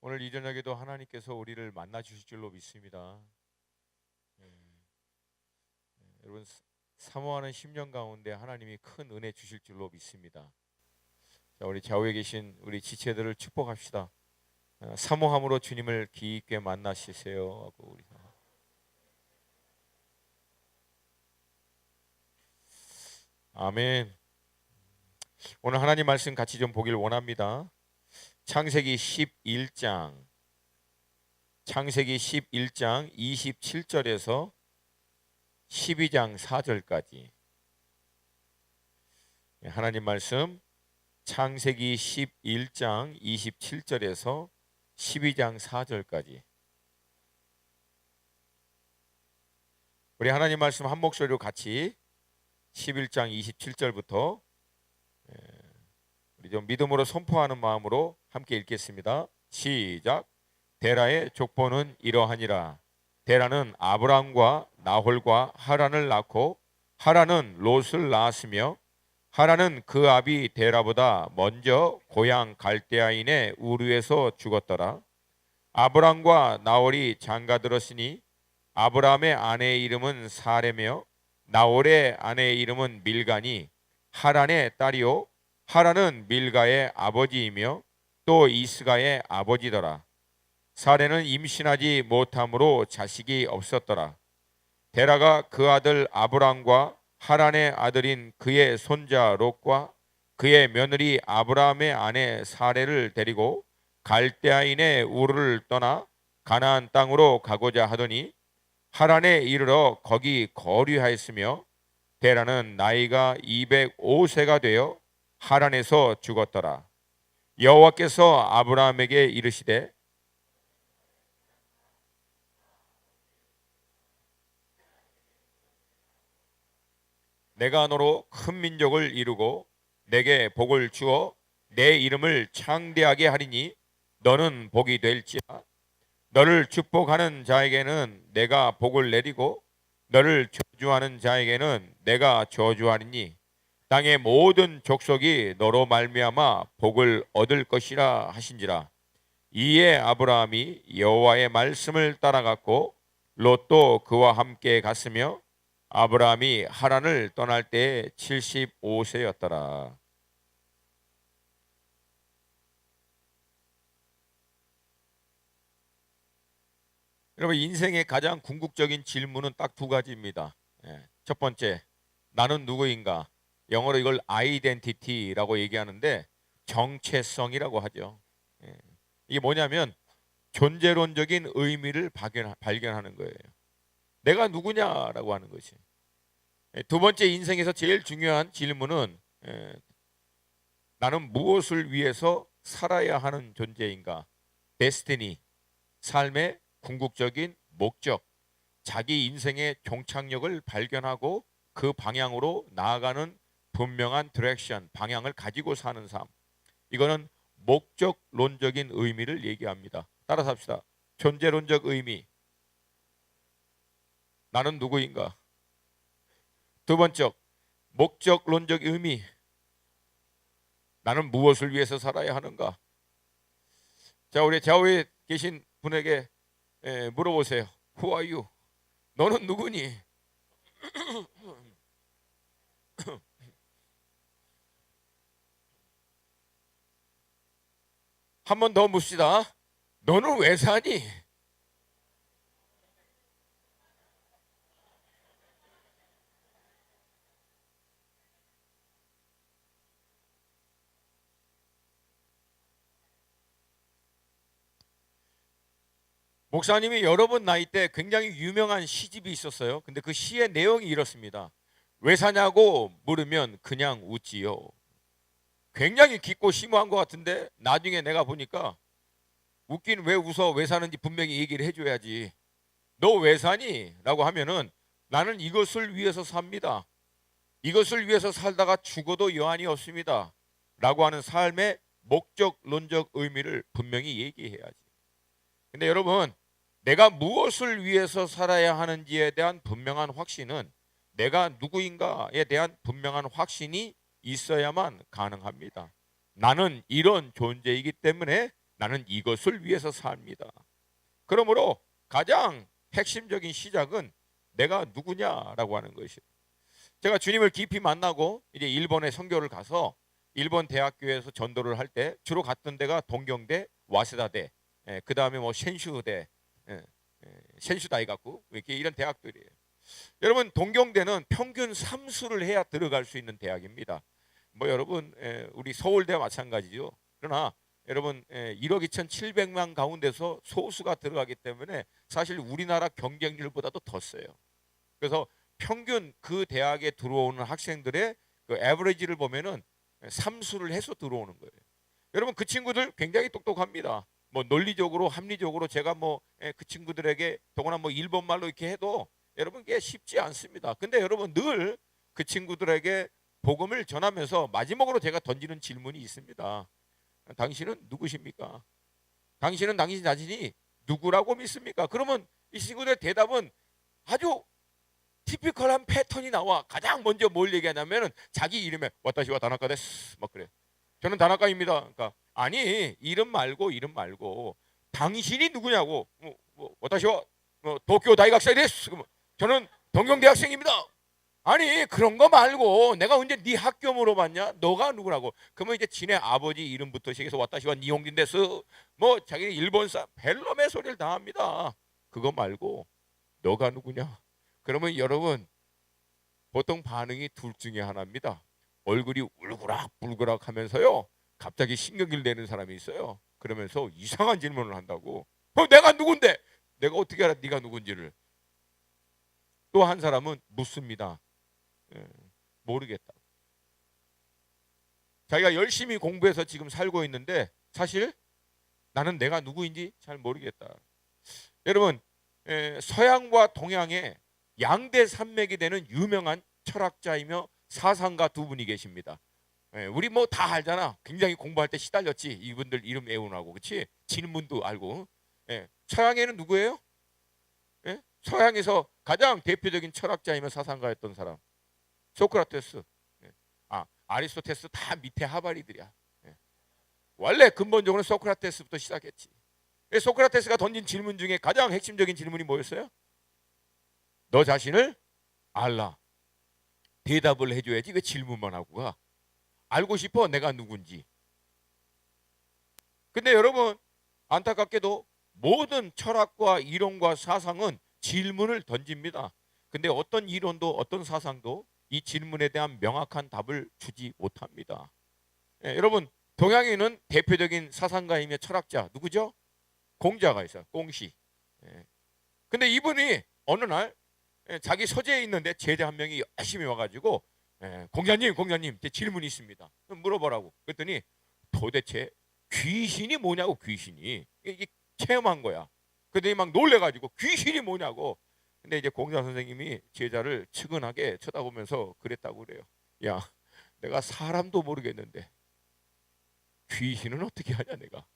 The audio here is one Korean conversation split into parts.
오늘 이 저녁에도 하나님께서 우리를 만나 주실 줄로 믿습니다. 여러분, 사모하는 심령 가운데 하나님이 큰 은혜 주실 줄로 믿습니다. 자, 우리 좌우에 계신 우리 지체들을 축복합시다. 사모함으로 주님을 깊게 만나시세요 하고 우리 아멘. 오늘 하나님 말씀 같이 좀 보길 원합니다. 창세기 11장 27절에서 12장 4절까지 하나님 말씀 창세기 11장 27절에서 12장 4절까지 우리 하나님 말씀 한 목소리로 같이 11장 27절부터 우리 좀 믿음으로 선포하는 마음으로 함께 읽겠습니다. 시작. 데라의 족보는 이러하니라. 데라는 아브람과 나홀과 하란을 낳고 하란은 롯을 낳았으며 하란은 그 아비 데라보다 먼저 고향 갈대아인의 우르에서 죽었더라. 아브람과 나홀이 장가들었으니 아브람의 아내의 이름은 사레며 나홀의 아내의 이름은 밀가니 하란의 딸이요 하란은 밀가의 아버지이며 또 이스가의 아버지더라. 사레는 임신하지 못함으로 자식이 없었더라. 데라가 그 아들 아브람과 하란의 아들인 그의 손자 롯과 그의 며느리 아브람의 아내 사레를 데리고 갈대아인의 우르를 떠나 가나안 땅으로 가고자 하더니 하란에 이르러 거기 거류하였으며 데라는 나이가 205세가 되어 하란에서 죽었더라. 여호와께서 아브라함에게 이르시되 내가 너로 큰 민족을 이루고 내게 복을 주어 내 이름을 창대하게 하리니 너는 복이 될지라. 너를 축복하는 자에게는 내가 복을 내리고 너를 저주하는 자에게는 내가 저주하리니 땅의 모든 족속이 너로 말미암아 복을 얻을 것이라 하신지라. 이에 아브라함이 여호와의 말씀을 따라갔고 롯도 그와 함께 갔으며 아브라함이 하란을 떠날 때에 75세였더라. 여러분, 인생의 가장 궁극적인 질문은 딱 두 가지입니다. 첫 번째, 나는 누구인가? 영어로 이걸 아이덴티티라고 얘기하는데 정체성이라고 하죠. 이게 뭐냐면 존재론적인 의미를 발견하는 거예요. 내가 누구냐라고 하는 것이. 두 번째, 인생에서 제일 중요한 질문은 나는 무엇을 위해서 살아야 하는 존재인가? 데스티니, 삶의 궁극적인 목적, 자기 인생의 종착역을 발견하고 그 방향으로 나아가는 분명한 디렉션, 방향을 가지고 사는 삶. 이거는 목적론적인 의미를 얘기합니다. 따라서 합시다. 존재론적 의미, 나는 누구인가? 두 번째, 목적론적 의미, 나는 무엇을 위해서 살아야 하는가? 자, 우리 좌우에 계신 분에게 물어보세요. Who are you? 너는 누구니? 한 번 더 묻시다. 너는 왜 사니? 목사님이 여러 분 나이 때 굉장히 유명한 시집이 있었어요. 근데 그 시의 내용이 이렇습니다. 왜 사냐고 물으면 그냥 웃지요. 굉장히 깊고 심오한 것 같은데 나중에 내가 보니까 웃긴 왜 웃어? 왜 사는지 분명히 얘기를 해줘야지. 너 왜 사니? 라고 하면은 나는 이것을 위해서 삽니다. 이것을 위해서 살다가 죽어도 여한이 없습니다. 라고 하는 삶의 목적론적 의미를 분명히 얘기해야지. 근데 여러분, 내가 무엇을 위해서 살아야 하는지에 대한 분명한 확신은 내가 누구인가에 대한 분명한 확신이 있어야만 가능합니다. 나는 이런 존재이기 때문에 나는 이것을 위해서 삽니다. 그러므로 가장 핵심적인 시작은 내가 누구냐라고 하는 것이에요. 제가 주님을 깊이 만나고 이제 일본에 선교를 가서 일본 대학교에서 전도를 할 때 주로 갔던 데가 동경대, 와세다대, 그 다음에 뭐 센슈대, 센슈다이가쿠 이렇게 이런 대학들이에요. 여러분 동경대는 평균 3수를 해야 들어갈 수 있는 대학입니다. 뭐 여러분 우리 서울대와 마찬가지죠. 그러나 여러분 1억 2,700만 가운데서 소수가 들어가기 때문에 사실 우리나라 경쟁률보다도 더 세요. 그래서 평균 그 대학에 들어오는 학생들의 그 에버리지를 보면은 3수를 해서 들어오는 거예요. 여러분 그 친구들 굉장히 똑똑합니다. 뭐 논리적으로 합리적으로 제가 뭐 그 친구들에게 더구나 뭐 일본말로 이렇게 해도 여러분 이게 쉽지 않습니다. 근데 여러분 늘 그 친구들에게 복음을 전하면서 마지막으로 제가 던지는 질문이 있습니다. 당신은 누구십니까? 당신은 당신 자신이 누구라고 믿습니까? 그러면 이 친구들의 대답은 아주 티피컬한 패턴이 나와. 가장 먼저 뭘 얘기하냐면은 자기 이름에 와타시와 다나카 데스 막 그래. 저는 다나카입니다. 그러니까 아니 이름 말고 당신이 누구냐고. 와타시와 도쿄 다이학생 데스. 저는 동경대 학생입니다. 아니 그런 거 말고 내가 언제 네 학교 물어봤냐? 너가 누구라고? 그러면 이제 지네 아버지 이름부터 시작해서 와타시와 니홍진 데스 뭐 자기는 일본사 벨럼의 소리를 다 합니다. 그거 말고 너가 누구냐? 그러면 여러분 보통 반응이 둘 중에 하나입니다. 얼굴이 울그락불그락 하면서요 갑자기 신경질 내는 사람이 있어요. 그러면서 이상한 질문을 한다고. 내가 누군데? 내가 어떻게 알아 네가 누군지를. 또 한 사람은 묻습니다. 모르겠다. 자기가 열심히 공부해서 지금 살고 있는데 사실 나는 내가 누구인지 잘 모르겠다. 여러분 서양과 동양의 양대 산맥이 되는 유명한 철학자이며 사상가 두 분이 계십니다. 우리 뭐 다 알잖아. 굉장히 공부할 때 시달렸지. 이분들 이름 외우라고. 그렇지? 질문도 알고. 서양에는 누구예요? 서양에서 가장 대표적인 철학자이며 사상가였던 사람 소크라테스. 아리스토텔레스 다 밑에 하바리들이야. 원래 근본적으로 소크라테스부터 시작했지. 소크라테스가 던진 질문 중에 가장 핵심적인 질문이 뭐였어요? 너 자신을 알라. 대답을 해줘야지 왜 질문만 하고 가? 알고 싶어 내가 누군지. 근데 여러분 안타깝게도 모든 철학과 이론과 사상은 질문을 던집니다. 근데 어떤 이론도 어떤 사상도 이 질문에 대한 명확한 답을 주지 못합니다. 여러분 동양에는 대표적인 사상가이며 철학자 누구죠? 공자가 있어요. 공시. 근데 이분이 어느 날 자기 서재에 있는데 제자 한 명이 열심히 와가지고 공자님 제 질문이 있습니다. 물어보라고. 그랬더니 도대체 귀신이 뭐냐고. 귀신이 이게 체험한 거야. 그랬더니 막 놀래가지고 귀신이 뭐냐고. 근데 이제 공자 선생님이 제자를 측은하게 쳐다보면서 그랬다고 그래요. 야 내가 사람도 모르겠는데 귀신은 어떻게 하냐 내가.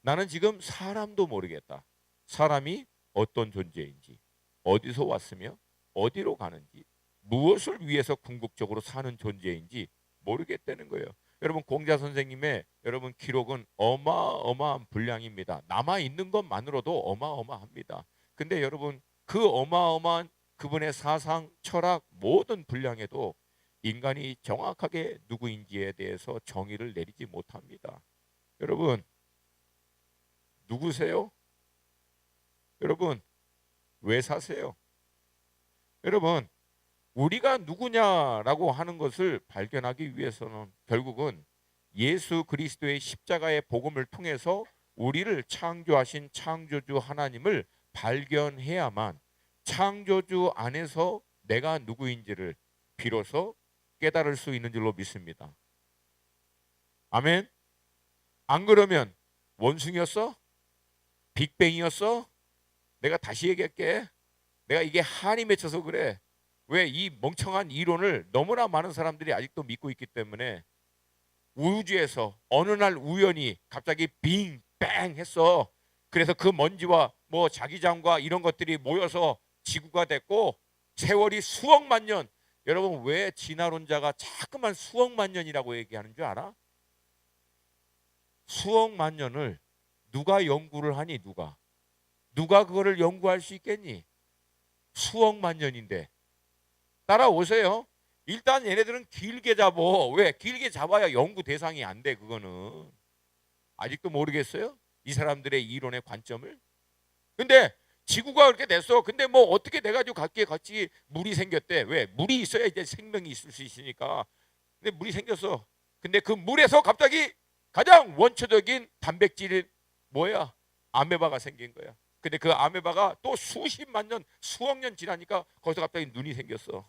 나는 지금 사람도 모르겠다. 사람이 어떤 존재인지, 어디서 왔으며 어디로 가는지, 무엇을 위해서 궁극적으로 사는 존재인지 모르겠다는 거예요. 여러분 공자 선생님의 여러분 기록은 어마어마한 분량입니다. 남아 있는 것만으로도 어마어마합니다. 근데 여러분 그 어마어마한 그분의 사상, 철학 모든 분량에도 인간이 정확하게 누구인지에 대해서 정의를 내리지 못합니다. 여러분 누구세요? 여러분 왜 사세요? 여러분 우리가 누구냐라고 하는 것을 발견하기 위해서는 결국은 예수 그리스도의 십자가의 복음을 통해서 우리를 창조하신 창조주 하나님을 발견해야만 창조주 안에서 내가 누구인지를 비로소 깨달을 수 있는 줄로 믿습니다. 아멘. 안 그러면 원숭이였어? 빅뱅이었어? 내가 다시 얘기할게. 내가 이게 한이 맺혀서 그래. 왜 이 멍청한 이론을 너무나 많은 사람들이 아직도 믿고 있기 때문에 우주에서 어느 날 우연히 갑자기 빙, 뱅 했어. 그래서 그 먼지와 뭐 자기장과 이런 것들이 모여서 지구가 됐고 세월이 수억만 년. 여러분 왜 진화론자가 자꾸만 수억만 년이라고 얘기하는 줄 알아? 수억만 년을 누가 연구를 하니? 누가 그거를 연구할 수 있겠니? 수억만 년인데. 따라오세요. 일단 얘네들은 길게 잡어. 왜? 길게 잡아야 연구 대상이 안 돼. 그거는 아직도 모르겠어요, 이 사람들의 이론의 관점을. 근데 지구가 그렇게 됐어. 근데 뭐 어떻게 돼가지고 각기에 같이 물이 생겼대. 왜? 물이 있어야 이제 생명이 있을 수 있으니까. 근데 물이 생겼어. 근데 그 물에서 갑자기 가장 원초적인 단백질이 뭐야? 아메바가 생긴 거야. 근데 그 아메바가 또 수십만 년, 수억 년 지나니까 거기서 갑자기 눈이 생겼어.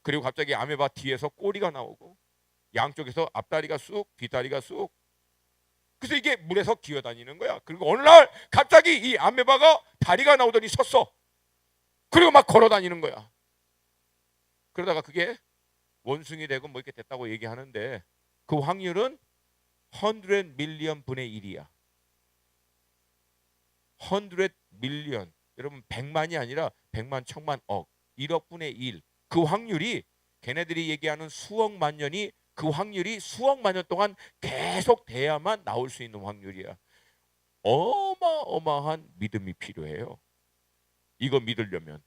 그리고 갑자기 아메바 뒤에서 꼬리가 나오고 양쪽에서 앞다리가 쑥, 뒷다리가 쑥. 그래서 이게 물에서 기어다니는 거야. 그리고 어느 날 갑자기 이 아메바가 다리가 나오더니 섰어. 그리고 막 걸어다니는 거야. 그러다가 그게 원숭이 되고 뭐 이렇게 됐다고 얘기하는데 그 확률은 100 밀리언 분의 1이야. 100 밀리언. 여러분 100만이 아니라 100만, 천만, 억, 1억 분의 1. 그 확률이 걔네들이 얘기하는 수억만 년이 그 확률이 수억만 년 동안 계속 돼야만 나올 수 있는 확률이야. 어마어마한 믿음이 필요해요. 이거 믿으려면.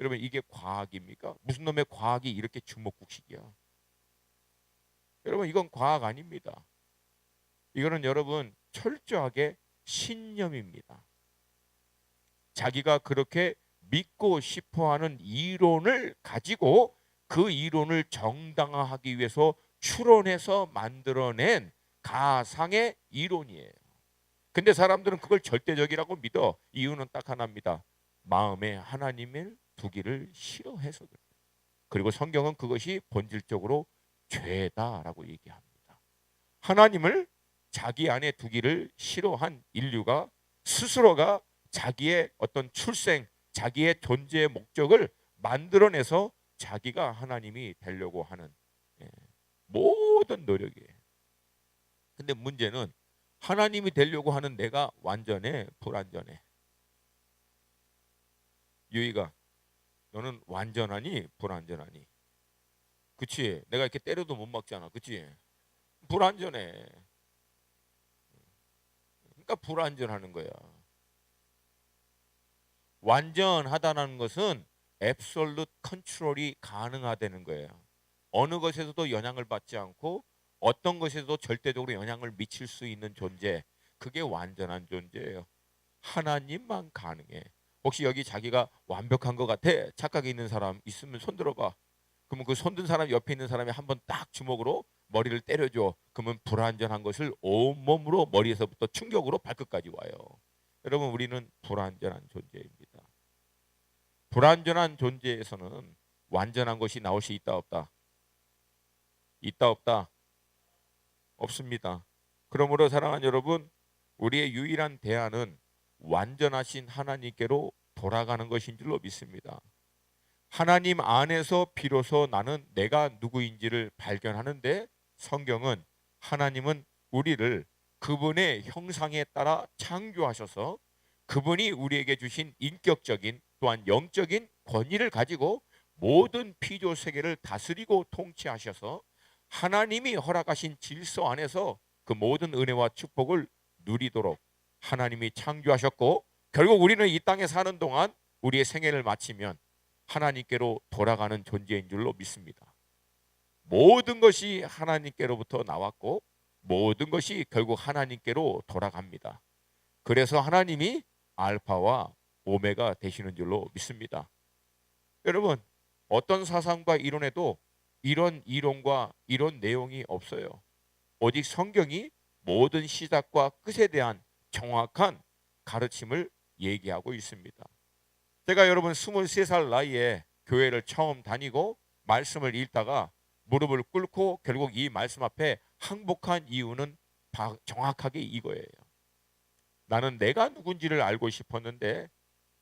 여러분 이게 과학입니까? 무슨 놈의 과학이 이렇게 주먹국식이야. 여러분 이건 과학 아닙니다. 이거는 여러분 철저하게 신념입니다. 자기가 그렇게 믿고 싶어하는 이론을 가지고 그 이론을 정당화하기 위해서 추론해서 만들어낸 가상의 이론이에요. 근데 사람들은 그걸 절대적이라고 믿어. 이유는 딱 하나입니다. 마음에 하나님을 두기를 싫어해서 그래요. 그리고 성경은 그것이 본질적으로 죄다라고 얘기합니다. 하나님을 자기 안에 두기를 싫어한 인류가 스스로가 자기의 어떤 출생, 자기의 존재의 목적을 만들어내서 자기가 하나님이 되려고 하는 모든 노력이에요. 근데 문제는 하나님이 되려고 하는 내가 완전해, 불완전해? 유이가 너는 완전하니, 불완전하니? 그치? 내가 이렇게 때려도 못 막잖아, 그치? 불완전해. 그러니까 불완전하는 거야. 완전하다는 것은 앱솔루트 컨트롤이 가능하다는 거예요. 어느 것에서도 영향을 받지 않고 어떤 것에서도 절대적으로 영향을 미칠 수 있는 존재, 그게 완전한 존재예요. 하나님만 가능해. 혹시 여기 자기가 완벽한 것 같아 착각이 있는 사람 있으면 손 들어봐. 그러면 그 손든 사람 옆에 있는 사람이 한번 딱 주먹으로 머리를 때려줘. 그러면 불완전한 것을 온몸으로 머리에서부터 충격으로 발끝까지 와요. 여러분 우리는 불완전한 존재입니다. 불완전한 존재에서는 완전한 것이 나올 수 있다 없다? 있다 없다? 없습니다. 그러므로 사랑하는 여러분, 우리의 유일한 대안은 완전하신 하나님께로 돌아가는 것인 줄로 믿습니다. 하나님 안에서 비로소 나는 내가 누구인지를 발견하는데 성경은 하나님은 우리를 그분의 형상에 따라 창조하셔서 그분이 우리에게 주신 인격적인 또한 영적인 권위를 가지고 모든 피조 세계를 다스리고 통치하셔서 하나님이 허락하신 질서 안에서 그 모든 은혜와 축복을 누리도록 하나님이 창조하셨고 결국 우리는 이 땅에 사는 동안 우리의 생애를 마치면 하나님께로 돌아가는 존재인 줄로 믿습니다. 모든 것이 하나님께로부터 나왔고 모든 것이 결국 하나님께로 돌아갑니다. 그래서 하나님이 알파와 오메가 되시는 줄로 믿습니다. 여러분 어떤 사상과 이론에도 이런 이론과 이런 내용이 없어요. 오직 성경이 모든 시작과 끝에 대한 정확한 가르침을 얘기하고 있습니다. 제가 여러분 23살 나이에 교회를 처음 다니고 말씀을 읽다가 무릎을 꿇고 결국 이 말씀 앞에 항복한 이유는 정확하게 이거예요. 나는 내가 누군지를 알고 싶었는데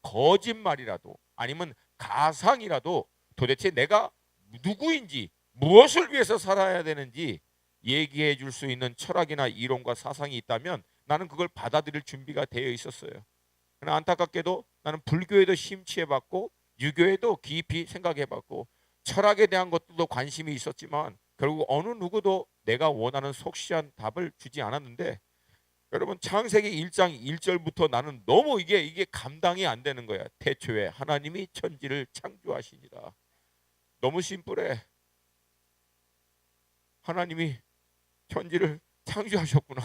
거짓말이라도 아니면 가상이라도 도대체 내가 누구인지 무엇을 위해서 살아야 되는지 얘기해 줄 수 있는 철학이나 이론과 사상이 있다면 나는 그걸 받아들일 준비가 되어 있었어요. 그러나 안타깝게도 나는 불교에도 심취해봤고 유교에도 깊이 생각해봤고 철학에 대한 것들도 관심이 있었지만 결국 어느 누구도 내가 원하는 속시한 답을 주지 않았는데 여러분 창세기 1장 1절부터 나는 너무 이게 감당이 안 되는 거야. 태초에 하나님이 천지를 창조하시니라. 너무 심플해. 하나님이 천지를 창조하셨구나.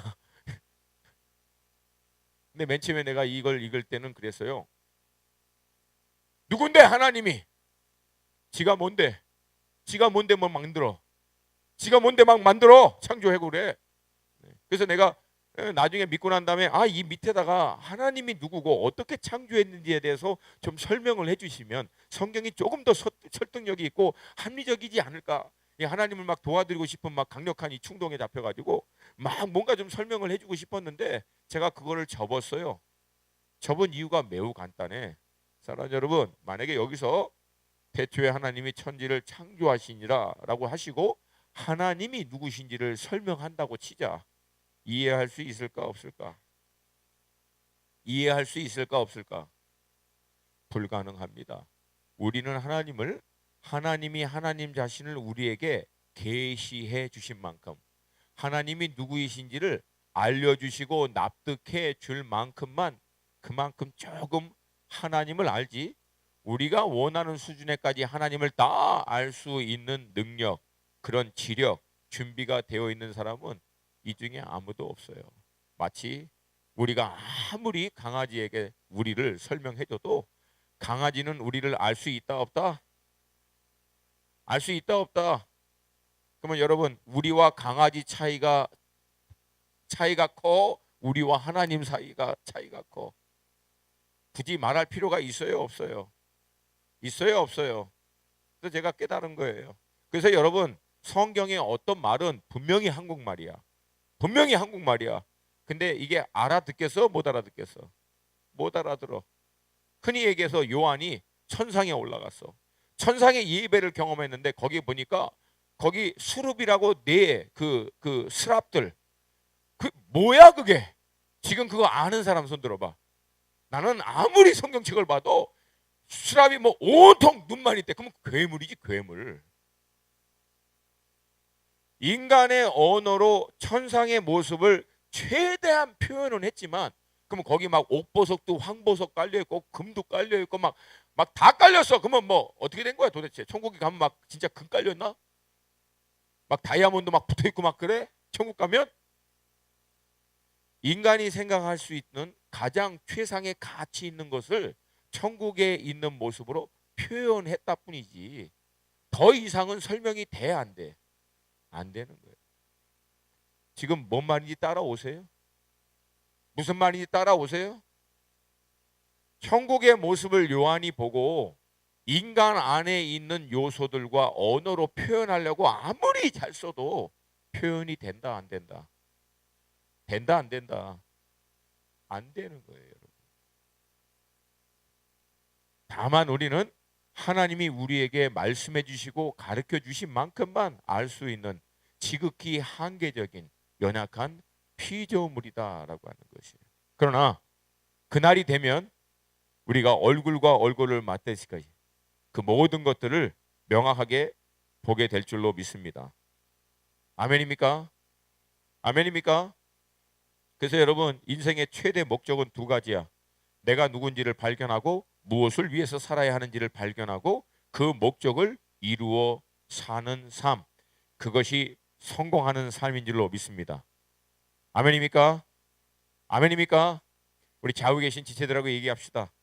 근데 맨 처음에 내가 이걸 읽을 때는 그랬어요. 누군데 하나님이? 지가 뭔데? 지가 뭔데 뭐 만들어? 지가 뭔데 막 만들어? 창조하고 그래. 그래서 내가 나중에 믿고 난 다음에 이 밑에다가 하나님이 누구고 어떻게 창조했는지에 대해서 좀 설명을 해주시면 성경이 조금 더 설득력이 있고 합리적이지 않을까. 하나님을 막 도와드리고 싶은 막 강력한 이 충동에 잡혀가지고 막 뭔가 좀 설명을 해주고 싶었는데 제가 그거를 접었어요. 접은 이유가 매우 간단해. 사랑하는 여러분, 만약에 여기서 태초에 하나님이 천지를 창조하시니라 라고 하시고 하나님이 누구신지를 설명한다고 치자. 이해할 수 있을까 없을까? 이해할 수 있을까 없을까? 불가능합니다. 우리는 하나님이 하나님 자신을 우리에게 계시해 주신 만큼 하나님이 누구이신지를 알려주시고 납득해 줄 만큼만 그만큼 조금 하나님을 알지 우리가 원하는 수준에까지 하나님을 다 알 수 있는 능력, 그런 지력, 준비가 되어 있는 사람은 이 중에 아무도 없어요. 마치 우리가 아무리 강아지에게 우리를 설명해줘도 강아지는 우리를 알 수 있다 없다? 알 수 있다 없다? 그러면 여러분 우리와 강아지 차이가 커? 우리와 하나님 사이가 차이가 커? 굳이 말할 필요가 있어요 없어요? 있어요 없어요? 그래서 제가 깨달은 거예요. 그래서 여러분 성경의 어떤 말은 분명히 한국말이야. 분명히 한국말이야. 근데 이게 알아듣겠어? 못 알아듣겠어? 못 알아들어. 흔히 얘기해서 요한이 천상에 올라갔어. 천상의 예배를 경험했는데 거기 보니까 거기 수룹이라고 그 스랍들 뭐야 그게? 지금 그거 아는 사람 손 들어봐. 나는 아무리 성경책을 봐도 수랍이 뭐 온통 눈만 있대. 그러면 괴물이지 괴물. 인간의 언어로 천상의 모습을 최대한 표현은 했지만 그러면 거기 막 옥보석도 황보석 깔려 있고 금도 깔려 있고 막 다 깔렸어. 그러면 뭐 어떻게 된 거야 도대체? 천국에 가면 막 진짜 금 깔렸나? 막 다이아몬드 막 붙어 있고 막 그래? 천국 가면 인간이 생각할 수 있는 가장 최상의 가치 있는 것을 천국에 있는 모습으로 표현했다 뿐이지 더 이상은 설명이 돼 안 돼? 안 되는 거예요. 지금 뭔 말인지 따라오세요? 무슨 말인지 따라오세요? 천국의 모습을 요한이 보고 인간 안에 있는 요소들과 언어로 표현하려고 아무리 잘 써도 표현이 된다 안 된다? 된다 안 된다? 안 되는 거예요, 여러분. 다만 우리는 하나님이 우리에게 말씀해 주시고 가르쳐 주신 만큼만 알 수 있는 지극히 한계적인 연약한 피조물이다라고 하는 것이에요. 그러나 그날이 되면 우리가 얼굴과 얼굴을 맞대시까지 그 모든 것들을 명확하게 보게 될 줄로 믿습니다. 아멘입니까? 아멘입니까? 그래서 여러분 인생의 최대 목적은 두 가지야. 내가 누군지를 발견하고 무엇을 위해서 살아야 하는지를 발견하고 그 목적을 이루어 사는 삶. 그것이 성공하는 삶인 줄로 믿습니다. 아멘입니까? 아멘입니까? 우리 좌우에 계신 지체들하고 얘기합시다.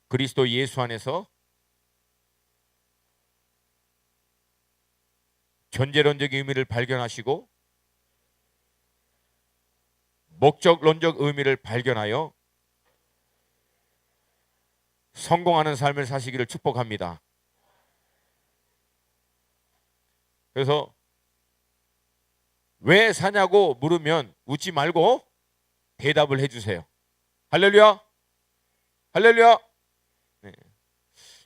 그리스도 예수 안에서 존재론적 의미를 발견하시고 목적론적 의미를 발견하여 성공하는 삶을 사시기를 축복합니다. 그래서 왜 사냐고 물으면 웃지 말고 대답을 해주세요. 할렐루야, 할렐루야. 네.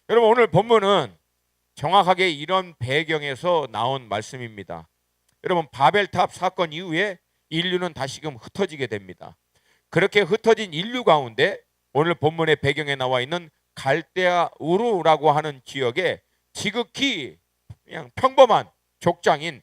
여러분 오늘 본문은 정확하게 이런 배경에서 나온 말씀입니다. 여러분 바벨탑 사건 이후에 인류는 다시금 흩어지게 됩니다. 그렇게 흩어진 인류 가운데 오늘 본문의 배경에 나와 있는 갈대아 우르라고 하는 지역에 지극히 그냥 평범한 족장인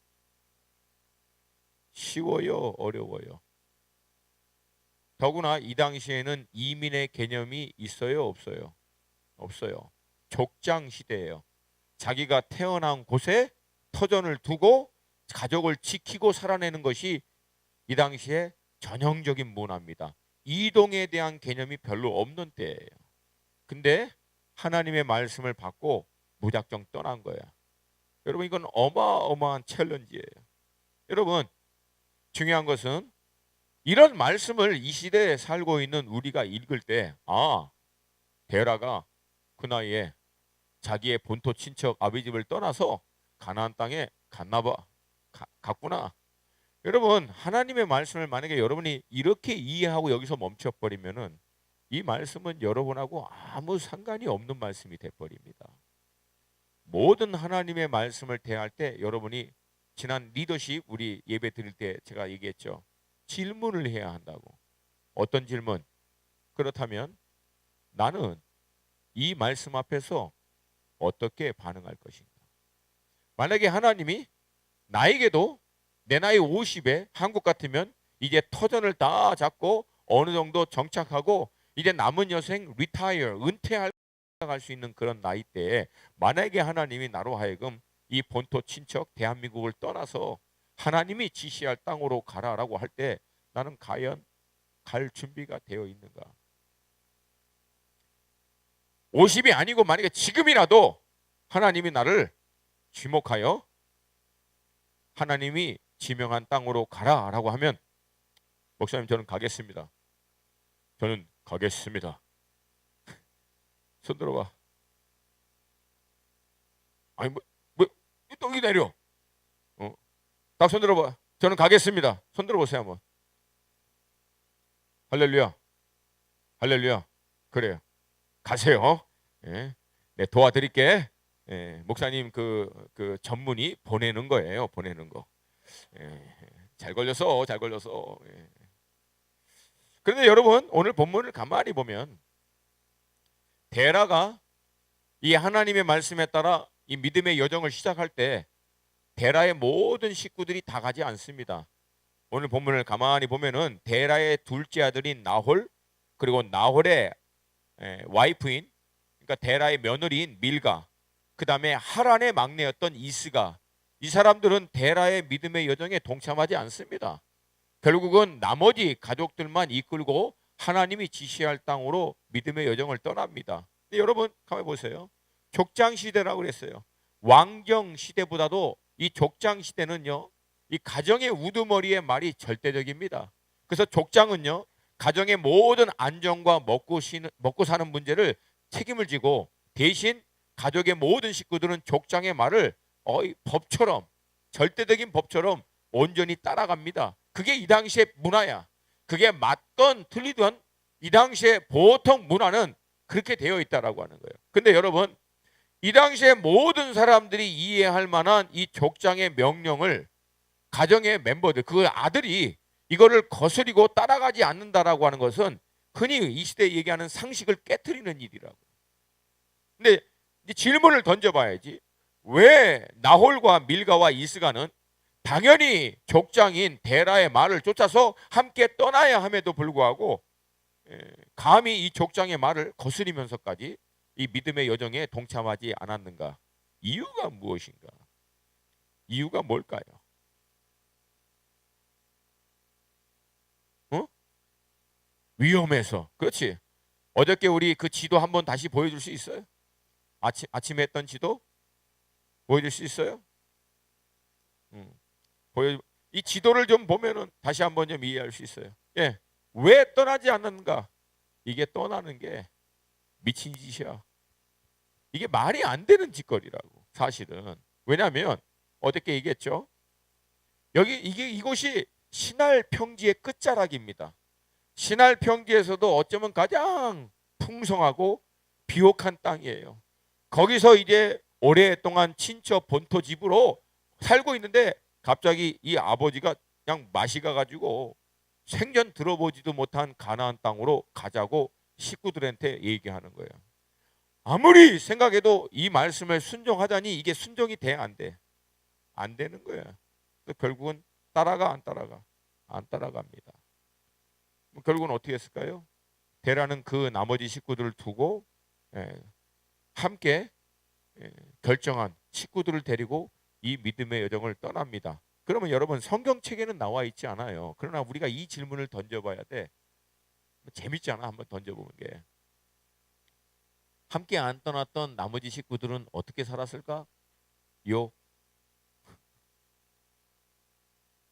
쉬워요, 어려워요? 더구나 이 당시에는 이민의 개념이 있어요, 없어요? 없어요. 족장 시대예요. 자기가 태어난 곳에 터전을 두고 가족을 지키고 살아내는 것이 이 당시에 전형적인 문화입니다. 이동에 대한 개념이 별로 없는 때예요. 근데 하나님의 말씀을 받고 무작정 떠난 거야. 여러분, 이건 어마어마한 챌린지예요. 여러분, 중요한 것은 이런 말씀을 이 시대에 살고 있는 우리가 읽을 때, 데라가 그 나이에 자기의 본토 친척 아비 집을 떠나서 가나안 땅에 갔구나. 여러분, 하나님의 말씀을 만약에 여러분이 이렇게 이해하고 여기서 멈춰버리면은 이 말씀은 여러분하고 아무 상관이 없는 말씀이 돼버립니다. 모든 하나님의 말씀을 대할 때 여러분이, 지난 리더십 우리 예배 드릴 때 제가 얘기했죠. 질문을 해야 한다고. 어떤 질문? 그렇다면 나는 이 말씀 앞에서 어떻게 반응할 것인가? 만약에 하나님이 나에게도 내 나이 50에 한국 같으면 이제 터전을 다 잡고 어느 정도 정착하고 이제 남은 여생 은퇴할 수 있는 그런 나이대에 만약에 하나님이 나로 하여금 이 본토 친척 대한민국을 떠나서 하나님이 지시할 땅으로 가라라고 할 때 나는 과연 갈 준비가 되어 있는가? 50이 아니고 만약에 지금이라도 하나님이 나를 지목하여 하나님이 지명한 땅으로 가라라고 하면, 목사님 저는 가겠습니다. 저는 가겠습니다. 손 들어봐. 아니 뭐 떡이 내려. 딱 손 들어봐. 저는 가겠습니다. 손 들어보세요 한번. 할렐루야. 할렐루야. 그래요. 가세요. 예. 네, 도와드릴게. 예, 목사님 그 전문이 보내는 거예요. 보내는 거. 예, 잘 걸려서 잘 걸려서. 예. 그런데 여러분, 오늘 본문을 가만히 보면 데라가 이 하나님의 말씀에 따라 이 믿음의 여정을 시작할 때 데라의 모든 식구들이 다 가지 않습니다. 오늘 본문을 가만히 보면은 데라의 둘째 아들인 나홀, 그리고 나홀의 와이프인, 그러니까 데라의 며느리인 밀가, 그 다음에 하란의 막내였던 이스가, 이 사람들은 데라의 믿음의 여정에 동참하지 않습니다. 결국은 나머지 가족들만 이끌고 하나님이 지시할 땅으로 믿음의 여정을 떠납니다. 근데 여러분 가만히 보세요. 족장 시대라고 그랬어요. 왕정 시대보다도 이 족장 시대는요, 이 가정의 우두머리의 말이 절대적입니다. 그래서 족장은요, 가정의 모든 안정과 먹고 사는 문제를 책임을 지고, 대신 가족의 모든 식구들은 족장의 말을 법처럼, 절대적인 법처럼 온전히 따라갑니다. 그게 이 당시의 문화야. 그게 맞던 틀리던 이 당시의 보통 문화는 그렇게 되어 있다라고 하는 거예요. 근데 여러분, 이 당시에 모든 사람들이 이해할 만한 이 족장의 명령을 가정의 멤버들, 그 아들이 이거를 거스리고 따라가지 않는다라고 하는 것은 흔히 이 시대에 얘기하는 상식을 깨트리는 일이라고. 근데 질문을 던져봐야지. 왜 나홀과 밀가와 이스가는 당연히 족장인 데라의 말을 쫓아서 함께 떠나야 함에도 불구하고 감히 이 족장의 말을 거스리면서까지 이 믿음의 여정에 동참하지 않았는가? 이유가 무엇인가? 이유가 뭘까요? 위험해서. 그렇지. 어저께 우리 그 지도 한번 다시 보여줄 수 있어요? 아침에 했던 지도 보여줄 수 있어요? 이 지도를 좀 보면은 다시 한번 좀 이해할 수 있어요. 예, 왜 떠나지 않는가? 이게 떠나는 게 미친 짓이야. 이게 말이 안 되는 짓거리라고 사실은. 왜냐하면 어저께 얘기했죠. 이곳이 신할 평지의 끝자락입니다. 신할 평지에서도 어쩌면 가장 풍성하고 비옥한 땅이에요. 거기서 이제 오랫동안 친척 본토 집으로 살고 있는데 갑자기 이 아버지가 그냥 마시가 가지고 생전 들어보지도 못한 가나안 땅으로 가자고 식구들한테 얘기하는 거예요. 아무리 생각해도 이 말씀을 순종하자니 이게 순종이 돼, 안 돼? 안 되는 거야. 결국은 따라가 안 따라가? 안 따라갑니다. 결국은 어떻게 했을까요? 데라는 그 나머지 식구들을 두고 함께 결정한 식구들을 데리고 이 믿음의 여정을 떠납니다. 그러면 여러분 성경책에는 나와 있지 않아요. 그러나 우리가 이 질문을 던져봐야 돼. 재밌잖아. 한번 던져보는 게. 함께 안 떠났던 나머지 식구들은 어떻게 살았을까?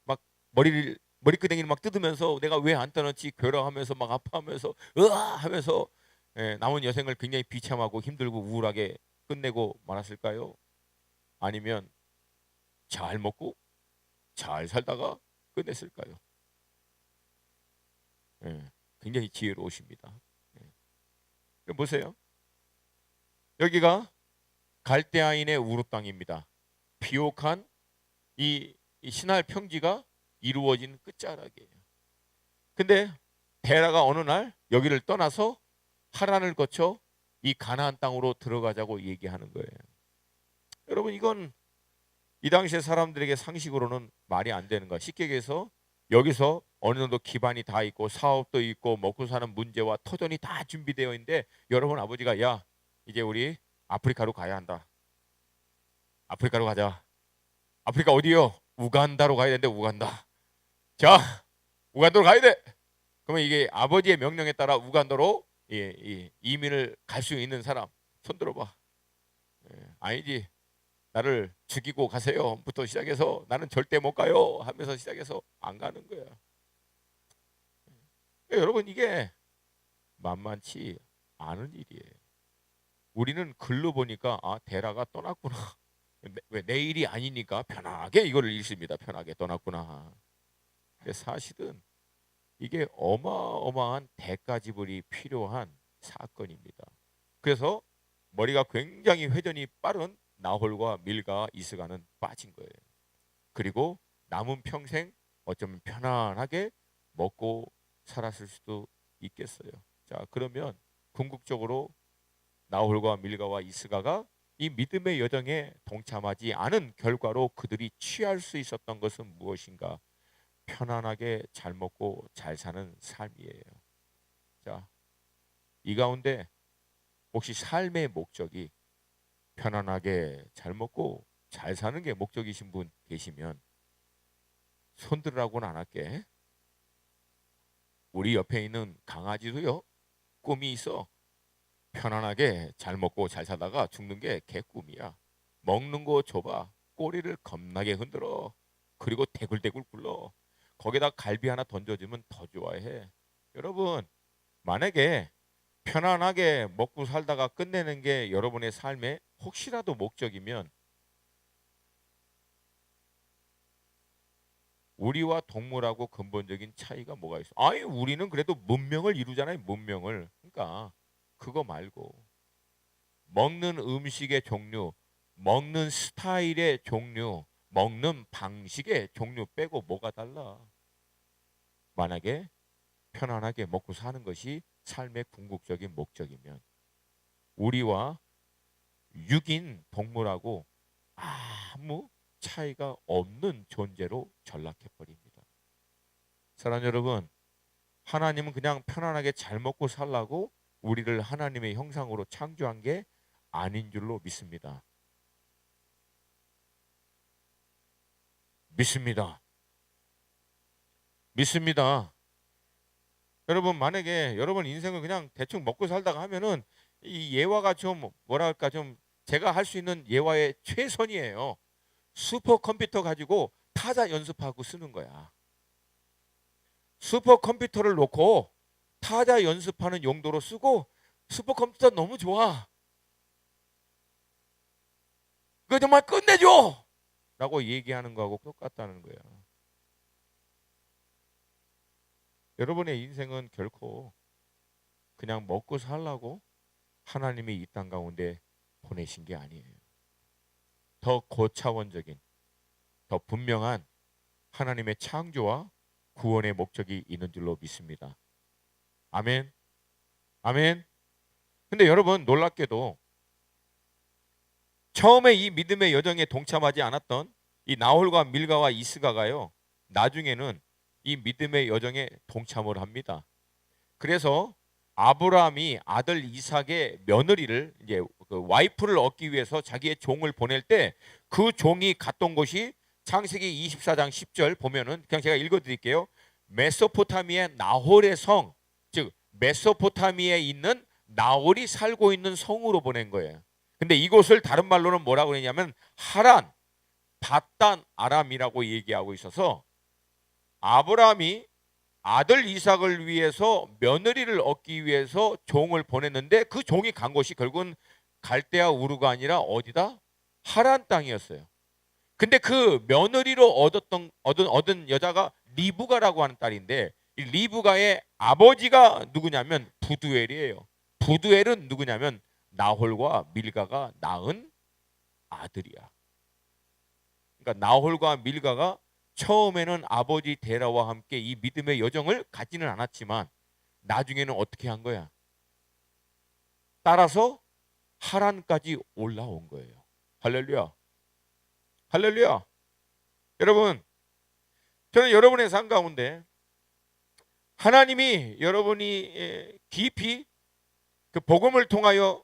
막 머리끄댕이를 막 뜯으면서 내가 왜 안 떠났지 괴로워하면서 막 아파하면서 으아 하면서 남은 여생을 굉장히 비참하고 힘들고 우울하게 끝내고 말았을까요? 아니면 잘 먹고 잘 살다가 끝냈을까요? 굉장히 지혜로우십니다. 그럼 보세요. 여기가 갈대아인의 우루 땅입니다. 비옥한 이 신할 평지가 이루어진 끝자락이에요. 근데 데라가 어느 날 여기를 떠나서 하란을 거쳐 이 가나안 땅으로 들어가자고 얘기하는 거예요. 여러분 이건 이 당시의 사람들에게 상식으로는 말이 안 되는 거야. 쉽게 얘기해서 여기서 어느 정도 기반이 다 있고 사업도 있고 먹고 사는 문제와 터전이 다 준비되어 있는데 여러분 아버지가 야 이제 우리 아프리카로 가야 한다. 아프리카로 가자. 아프리카 어디요? 우간다로 가야 되는데 우간다. 자 우간다로 가야 돼. 그러면 이게 아버지의 명령에 따라 우간다로 이민을 갈 수 있는 사람 손 들어봐. 아니지. 나를 죽이고 가세요부터 시작해서 나는 절대 못 가요 하면서 시작해서 안 가는 거야. 여러분 이게 만만치 않은 일이에요. 우리는 글로 보니까 아 데라가 떠났구나. 왜 내 일이 아니니까 편하게 이거를 읽습니다. 편하게 떠났구나. 근데 사실은 이게 어마어마한 대가 지불이 필요한 사건입니다. 그래서 머리가 굉장히 회전이 빠른 나홀과 밀가 이스가는 빠진 거예요. 그리고 남은 평생 어쩌면 편안하게 먹고 살았을 수도 있겠어요. 자, 그러면 궁극적으로 나홀과 밀가와 이스가가 이 믿음의 여정에 동참하지 않은 결과로 그들이 취할 수 있었던 것은 무엇인가? 편안하게 잘 먹고 잘 사는 삶이에요. 자, 이 가운데 혹시 삶의 목적이 편안하게 잘 먹고 잘 사는 게 목적이신 분 계시면 손들으라고는 안 할게. 우리 옆에 있는 강아지도요 꿈이 있어. 편안하게 잘 먹고 잘 살다가 죽는 게 걔 꿈이야. 먹는 거 줘봐. 꼬리를 겁나게 흔들어. 그리고 대굴대굴 굴러. 거기다 갈비 하나 던져주면 더 좋아해. 여러분 만약에 편안하게 먹고 살다가 끝내는 게 여러분의 삶의 혹시라도 목적이면 우리와 동물하고 근본적인 차이가 뭐가 있어? 아니 우리는 그래도 문명을 이루잖아요. 문명을. 그러니까 그거 말고 먹는 음식의 종류, 먹는 스타일의 종류, 먹는 방식의 종류 빼고 뭐가 달라? 만약에 편안하게 먹고 사는 것이 삶의 궁극적인 목적이면 우리와 육인 동물하고 아무 차이가 없는 존재로 전락해 버립니다. 사랑하는 여러분, 하나님은 그냥 편안하게 잘 먹고 살라고 우리를 하나님의 형상으로 창조한 게 아닌 줄로 믿습니다. 믿습니다. 믿습니다. 여러분 만약에 여러분 인생을 그냥 대충 먹고 살다가 하면은 이 예화가 좀 뭐랄까 좀 제가 할 수 있는 예화의 최선이에요. 슈퍼컴퓨터 가지고 타자 연습하고 쓰는 거야. 슈퍼컴퓨터를 놓고 타자 연습하는 용도로 쓰고 슈퍼컴퓨터 너무 좋아. 그거 정말 끝내줘! 라고 얘기하는 거하고 똑같다는 거야. 여러분의 인생은 결코 그냥 먹고 살라고 하나님이 이 땅 가운데 보내신 게 아니에요. 더 고차원적인, 더 분명한 하나님의 창조와 구원의 목적이 있는 줄로 믿습니다. 아멘. 아멘. 근데 여러분 놀랍게도 처음에 이 믿음의 여정에 동참하지 않았던 이 나홀과 밀가와 이스가가요. 나중에는 이 믿음의 여정에 동참을 합니다. 그래서 아브라함이 아들 이삭의 며느리를 이제 그 와이프를 얻기 위해서 자기의 종을 보낼 때 그 종이 갔던 곳이 창세기 24장 10절 보면은 그냥 제가 읽어 드릴게요. 메소포타미아의 나홀의 성, 즉 메소포타미아에 있는 나홀이 살고 있는 성으로 보낸 거예요. 근데 이곳을 다른 말로는 뭐라고 그러냐면 하란, 밧단 아람이라고 얘기하고 있어서 아브라함이 아들 이삭을 위해서 며느리를 얻기 위해서 종을 보냈는데 그 종이 간 곳이 결국은 갈대아 우르가 아니라 어디다? 하란 땅이었어요. 근데 그 며느리로 얻은 여자가 리브가라고 하는 딸인데 이 리브가의 아버지가 누구냐면 부두엘이에요. 부두엘은 누구냐면 나홀과 밀가가 낳은 아들이야. 그러니까 나홀과 밀가가 처음에는 아버지 데라와 함께 이 믿음의 여정을 갖지는 않았지만 나중에는 어떻게 한 거야? 따라서 하란까지 올라온 거예요. 할렐루야. 할렐루야. 여러분, 저는 여러분의 삶 가운데 하나님이 여러분이 깊이 그 복음을 통하여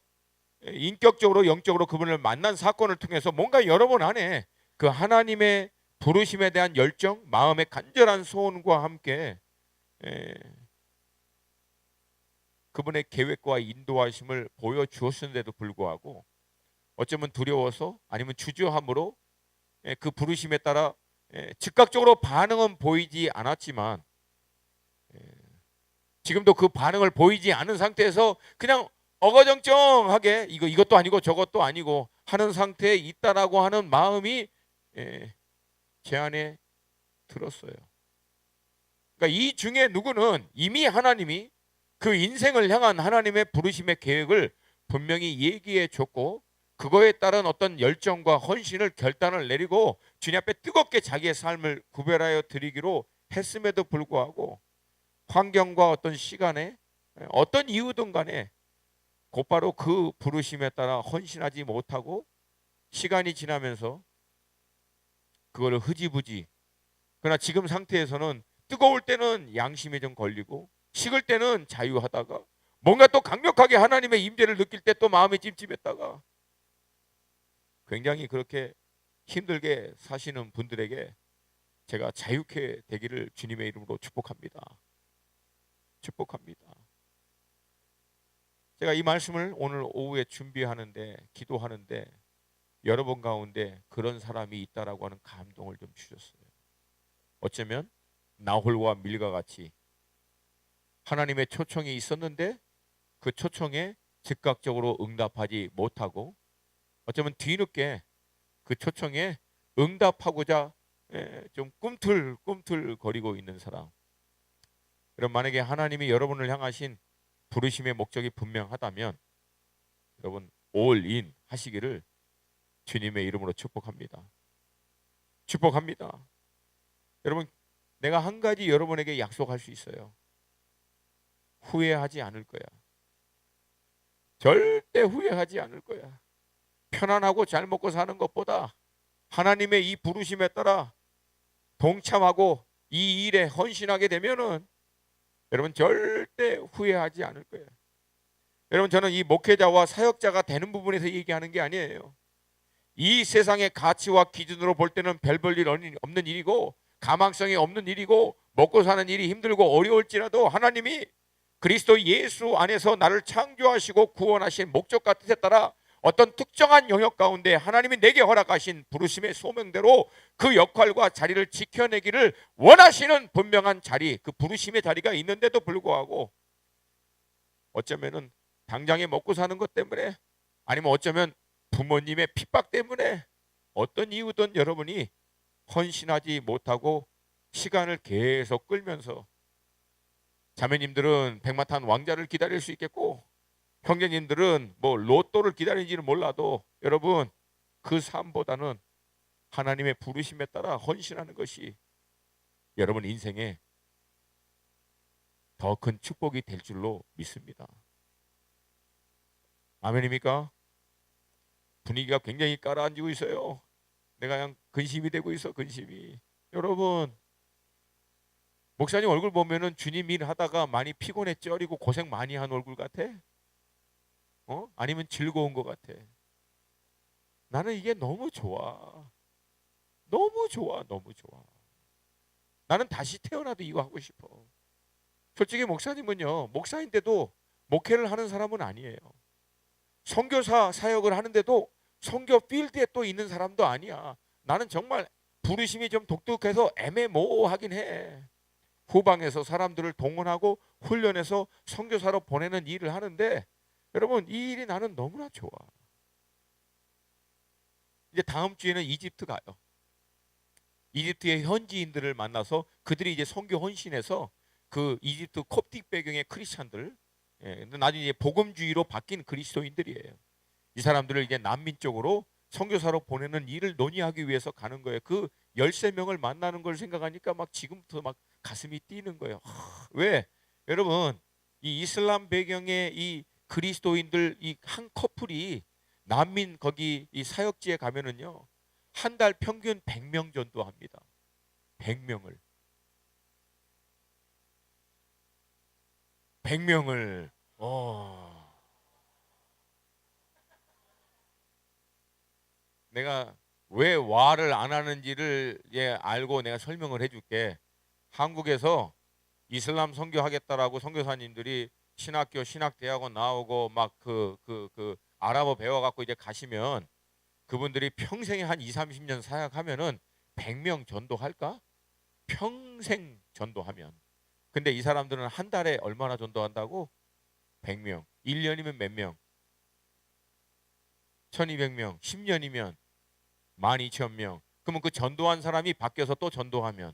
인격적으로 영적으로 그분을 만난 사건을 통해서 뭔가 여러분 안에 그 하나님의 부르심에 대한 열정, 마음의 간절한 소원과 함께 그분의 계획과 인도하심을 보여주었는데도 불구하고 어쩌면 두려워서 아니면 주저함으로 그 부르심에 따라 즉각적으로 반응은 보이지 않았지만 지금도 그 반응을 보이지 않은 상태에서 그냥 어거정쩡하게 이것도 아니고 저것도 아니고 하는 상태에 있다라고 하는 마음이 제 안에 들었어요. 그러니까 이 중에 누구는 이미 하나님이 그 인생을 향한 하나님의 부르심의 계획을 분명히 얘기해 줬고 그거에 따른 어떤 열정과 헌신을 결단을 내리고 주님 앞에 뜨겁게 자기의 삶을 구별하여 드리기로 했음에도 불구하고 환경과 어떤 시간에 어떤 이유든 간에 곧바로 그 부르심에 따라 헌신하지 못하고 시간이 지나면서 그거를 흐지부지 그러나 지금 상태에서는 뜨거울 때는 양심에 좀 걸리고 식을 때는 자유하다가 뭔가 또 강력하게 하나님의 임재를 느낄 때 또 마음이 찜찜했다가 굉장히 그렇게 힘들게 사시는 분들에게 제가 자유케 되기를 주님의 이름으로 축복합니다. 축복합니다. 제가 이 말씀을 오늘 오후에 준비하는데 기도하는데 여러분 가운데 그런 사람이 있다라고 하는 감동을 좀 주셨어요. 어쩌면 나홀과 밀과 같이 하나님의 초청이 있었는데 그 초청에 즉각적으로 응답하지 못하고 어쩌면 뒤늦게 그 초청에 응답하고자 좀 꿈틀꿈틀 거리고 있는 사람. 그럼 만약에 하나님이 여러분을 향하신 부르심의 목적이 분명하다면 여러분 올인 하시기를 주님의 이름으로 축복합니다. 축복합니다. 여러분 내가 한 가지 여러분에게 약속할 수 있어요. 후회하지 않을 거야. 절대 후회하지 않을 거야. 편안하고 잘 먹고 사는 것보다 하나님의 이 부르심에 따라 동참하고 이 일에 헌신하게 되면은 여러분 절대 후회하지 않을 거예요. 여러분 저는 이 목회자와 사역자가 되는 부분에서 얘기하는 게 아니에요. 이 세상의 가치와 기준으로 볼 때는 별 볼 일 없는 일이고 가망성이 없는 일이고 먹고 사는 일이 힘들고 어려울지라도 하나님이 그리스도 예수 안에서 나를 창조하시고 구원하신 목적과 뜻에 따라 어떤 특정한 영역 가운데 하나님이 내게 허락하신 부르심의 소명대로 그 역할과 자리를 지켜내기를 원하시는 분명한 자리, 그 부르심의 자리가 있는데도 불구하고 어쩌면은 당장에 먹고 사는 것 때문에 아니면 어쩌면 부모님의 핍박 때문에 어떤 이유든 여러분이 헌신하지 못하고 시간을 계속 끌면서 자매님들은 백마탄 왕자를 기다릴 수 있겠고 형제님들은 뭐 로또를 기다리는지는 몰라도 여러분 그 삶보다는 하나님의 부르심에 따라 헌신하는 것이 여러분 인생에 더 큰 축복이 될 줄로 믿습니다. 아멘입니까? 분위기가 굉장히 가라앉고 있어요. 내가 그냥 근심이 되고 있어. 근심이. 여러분 목사님 얼굴 보면은 주님 일 하다가 많이 피곤해 쩌리고 고생 많이 한 얼굴 같아? 아니면 즐거운 것 같아? 나는 이게 너무 좋아. 너무 좋아. 너무 좋아. 나는 다시 태어나도 이거 하고 싶어. 솔직히 목사님은요, 목사인데도 목회를 하는 사람은 아니에요. 선교사 사역을 하는데도 선교 필드에 또 있는 사람도 아니야. 나는 정말 부르심이 좀 독특해서 애매모호하긴 해. 후방에서 사람들을 동원하고 훈련해서 선교사로 보내는 일을 하는데, 여러분 이 일이 나는 너무나 좋아. 이제 다음 주에는 이집트 가요. 이집트의 현지인들을 만나서 그들이 이제 선교 헌신해서 그 이집트 콥틱 배경의 크리스찬들, 근데 나중에 이제 복음주의로 바뀐 그리스도인들이에요. 이 사람들을 이제 난민 쪽으로 선교사로 보내는 일을 논의하기 위해서 가는 거예요. 그 13명을 만나는 걸 생각하니까 막 지금부터 막 가슴이 뛰는 거예요. 왜? 여러분, 이 이슬람 배경의 이 그리스도인들 이 한 커플이 난민 거기 이 사역지에 가면은요, 한 달 평균 100명 전도합니다. 100명을. 100명을. 내가 왜 와를 안 하는지를 알고 내가 설명을 해줄게. 한국에서 이슬람 선교하겠다라고 선교사님들이 신학교 신학대학원 나오고 막 그 아랍어 배워갖고 이제 가시면 그분들이 평생에 한 2, 30년 사역하면은 100명 전도할까? 평생 전도하면. 근데 이 사람들은 한 달에 얼마나 전도한다고? 100명. 1년이면 몇 명? 1200명. 10년이면 12,000명. 그러면 그 전도한 사람이 바뀌어서 또 전도하면,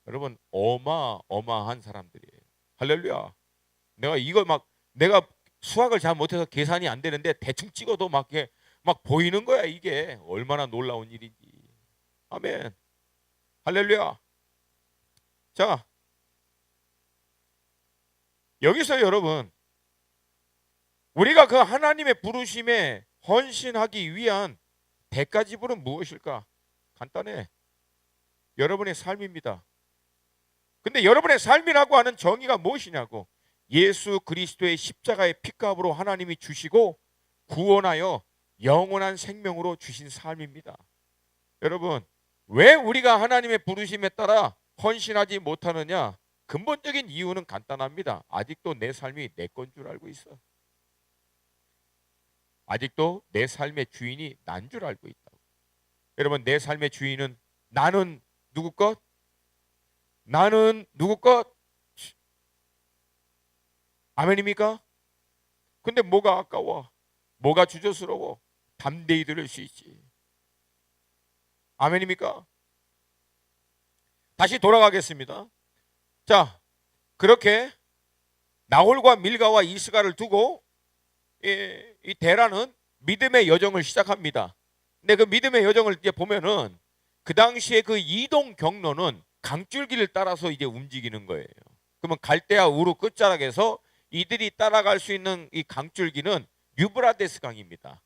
여러분 어마어마한 사람들이에요. 할렐루야. 내가 이거 내가 수학을 잘 못해서 계산이 안 되는데 대충 찍어도 막 보이는 거야. 이게 얼마나 놀라운 일인지. 아멘. 할렐루야. 자, 여기서 여러분, 우리가 그 하나님의 부르심에 헌신하기 위한 대가 지불은 무엇일까? 간단해. 여러분의 삶입니다. 근데 여러분의 삶이라고 하는 정의가 무엇이냐고. 예수 그리스도의 십자가의 피값으로 하나님이 주시고 구원하여 영원한 생명으로 주신 삶입니다. 여러분, 왜 우리가 하나님의 부르심에 따라 헌신하지 못하느냐? 근본적인 이유는 간단합니다. 아직도 내 삶이 내 건 줄 알고 있어. 아직도 내 삶의 주인이 난 줄 알고 있다고. 여러분, 내 삶의 주인은 나는 누구 것? 나는 누구 것? 아멘입니까? 근데 뭐가 아까워? 뭐가 주저스러워? 담대히 들을 수 있지. 아멘입니까? 다시 돌아가겠습니다. 자, 그렇게 나홀과 밀가와 이스가를 두고 이 데라는 믿음의 여정을 시작합니다. 근데 그 믿음의 여정을 이제 보면은 그 당시에 그 이동 경로는 강줄기를 따라서 이제 움직이는 거예요. 그러면 갈대아 우르 끝자락에서 이들이 따라갈 수 있는 이 강줄기는 유브라데스 강입니다.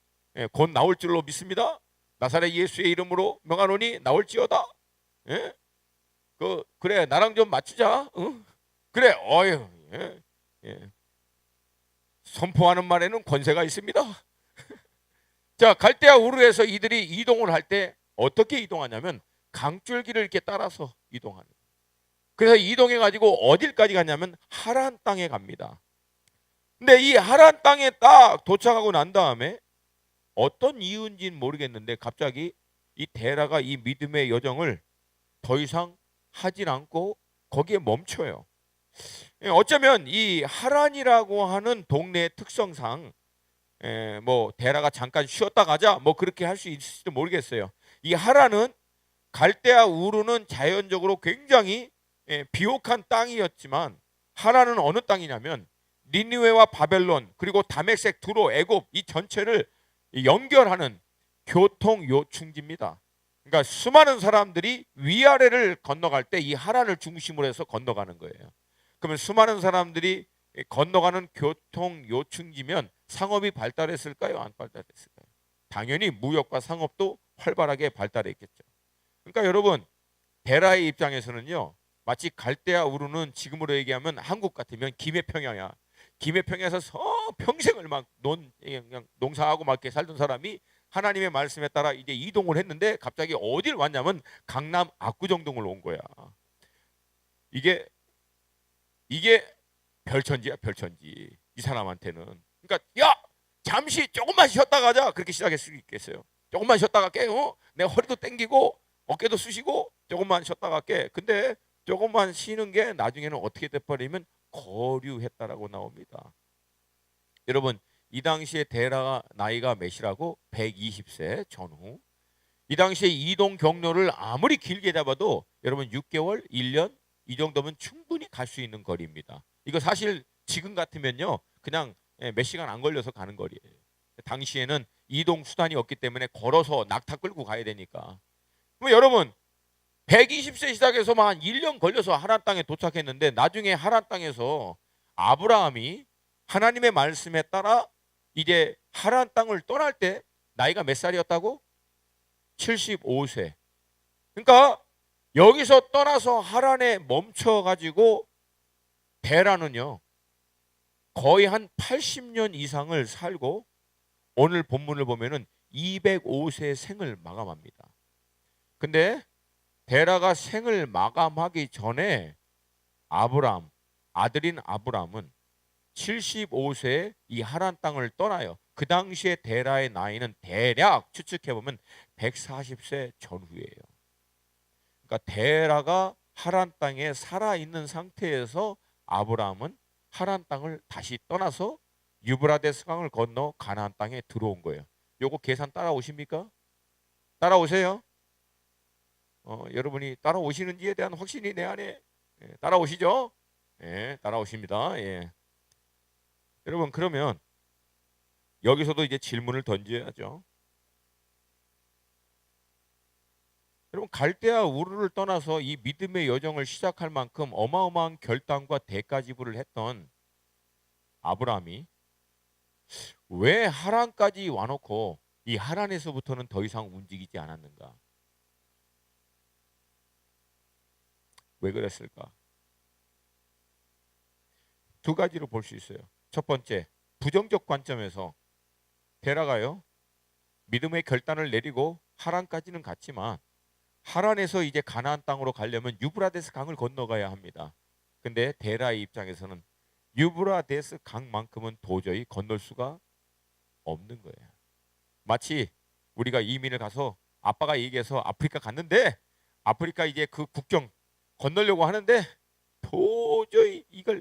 곧 나올 줄로 믿습니다. 나사렛 예수의 이름으로 명하노니 나올지어다. 그래 나랑 좀 맞추자. 응? 그래 어휴. 선포하는 말에는 권세가 있습니다. 자, 갈대아 우르에서 이들이 이동을 할 때 어떻게 이동하냐면 강줄기를 이렇게 따라서 이동하는. 그래서 이동해 가지고 어딜까지 가냐면 하란 땅에 갑니다. 근데 이 하란 땅에 딱 도착하고 난 다음에 어떤 이유인지는 모르겠는데 갑자기 이 데라가 이 믿음의 여정을 더 이상 하질 않고 거기에 멈춰요. 어쩌면 이 하란이라고 하는 동네의 특성상 뭐 데라가 잠깐 쉬었다 가자 뭐 그렇게 할 수 있을지도 모르겠어요. 이 하란은 갈대아 우르는 자연적으로 굉장히 비옥한 땅이었지만 하란은 어느 땅이냐면 니느웨와 바벨론 그리고 다메섹, 두로, 애굽 이 전체를 연결하는 교통 요충지입니다. 그러니까 수많은 사람들이 위아래를 건너갈 때 이 하란을 중심으로 해서 건너가는 거예요. 그러면 수많은 사람들이 건너가는 교통 요충지면 상업이 발달했을까요? 안 발달했을까요? 당연히 무역과 상업도 활발하게 발달했겠죠. 그러니까 여러분, 데라의 입장에서는요, 마치 갈대아 우르는 지금으로 얘기하면 한국 같으면 김해평야야. 김해평야에서 평생을 막 그냥 농사하고 막 이렇게 살던 사람이 하나님의 말씀에 따라 이제 이동을 했는데 갑자기 어딜 왔냐면 강남 압구정동을 온 거야. 이게 이게 별천지야, 별천지. 이 사람한테는. 그러니까 야, 잠시 조금만 쉬었다 가자. 그렇게 시작했을 수 있겠어요. 조금만 쉬었다 갈게. 내 허리도 땡기고 어깨도 쑤시고 조금만 쉬었다 갈게. 근데 조금만 쉬는 게 나중에는 어떻게 돼버리면 거류했다라고 나옵니다. 여러분, 이 당시에 데라가 나이가 몇이라고? 120세 전후. 이 당시에 이동 경로를 아무리 길게 잡아도 여러분 6개월, 1년 이 정도면 충분히 갈 수 있는 거리입니다. 이거 사실 지금 같으면요 그냥 몇 시간 안 걸려서 가는 거리예요. 당시에는 이동 수단이 없기 때문에 걸어서 낙타 끌고 가야 되니까. 그럼 여러분 120세 시작해서 한 1년 걸려서 하란 땅에 도착했는데 나중에 하란 땅에서 아브라함이 하나님의 말씀에 따라 이제 하란 땅을 떠날 때 나이가 몇 살이었다고? 75세. 그러니까 여기서 떠나서 하란에 멈춰가지고 데라는요 거의 한 80년 이상을 살고 오늘 본문을 보면은 205세 생을 마감합니다. 근데 데라가 생을 마감하기 전에 아브람 아들인 아브람은 75세에 이 하란 땅을 떠나요. 그 당시에 데라의 나이는 대략 추측해 보면 140세 전후예요. 그러니까 데라가 하란 땅에 살아 있는 상태에서 아브라함은 하란 땅을 다시 떠나서 유브라데스 강을 건너 가나안 땅에 들어온 거예요. 요거 계산 따라오십니까? 따라오세요. 여러분이 따라오시는지에 대한 확신이 내 안에 따라오시죠? 예, 따라오십니다. 예. 여러분 그러면 여기서도 이제 질문을 던져야죠. 여러분 갈대아 우르를 떠나서 이 믿음의 여정을 시작할 만큼 어마어마한 결단과 대가 지불을 했던 아브라함이 왜 하란까지 와놓고 이 하란에서부터는 더 이상 움직이지 않았는가? 왜 그랬을까? 두 가지로 볼 수 있어요. 첫 번째, 부정적 관점에서 데라가요 믿음의 결단을 내리고 하란까지는 갔지만 하란에서 이제 가나안 땅으로 가려면 유브라데스 강을 건너가야 합니다. 근데 데라의 입장에서는 유브라데스 강만큼은 도저히 건널 수가 없는 거예요. 마치 우리가 이민을 가서 아빠가 얘기해서 아프리카 갔는데 아프리카 이제 그 국경 건너려고 하는데 도저히 이거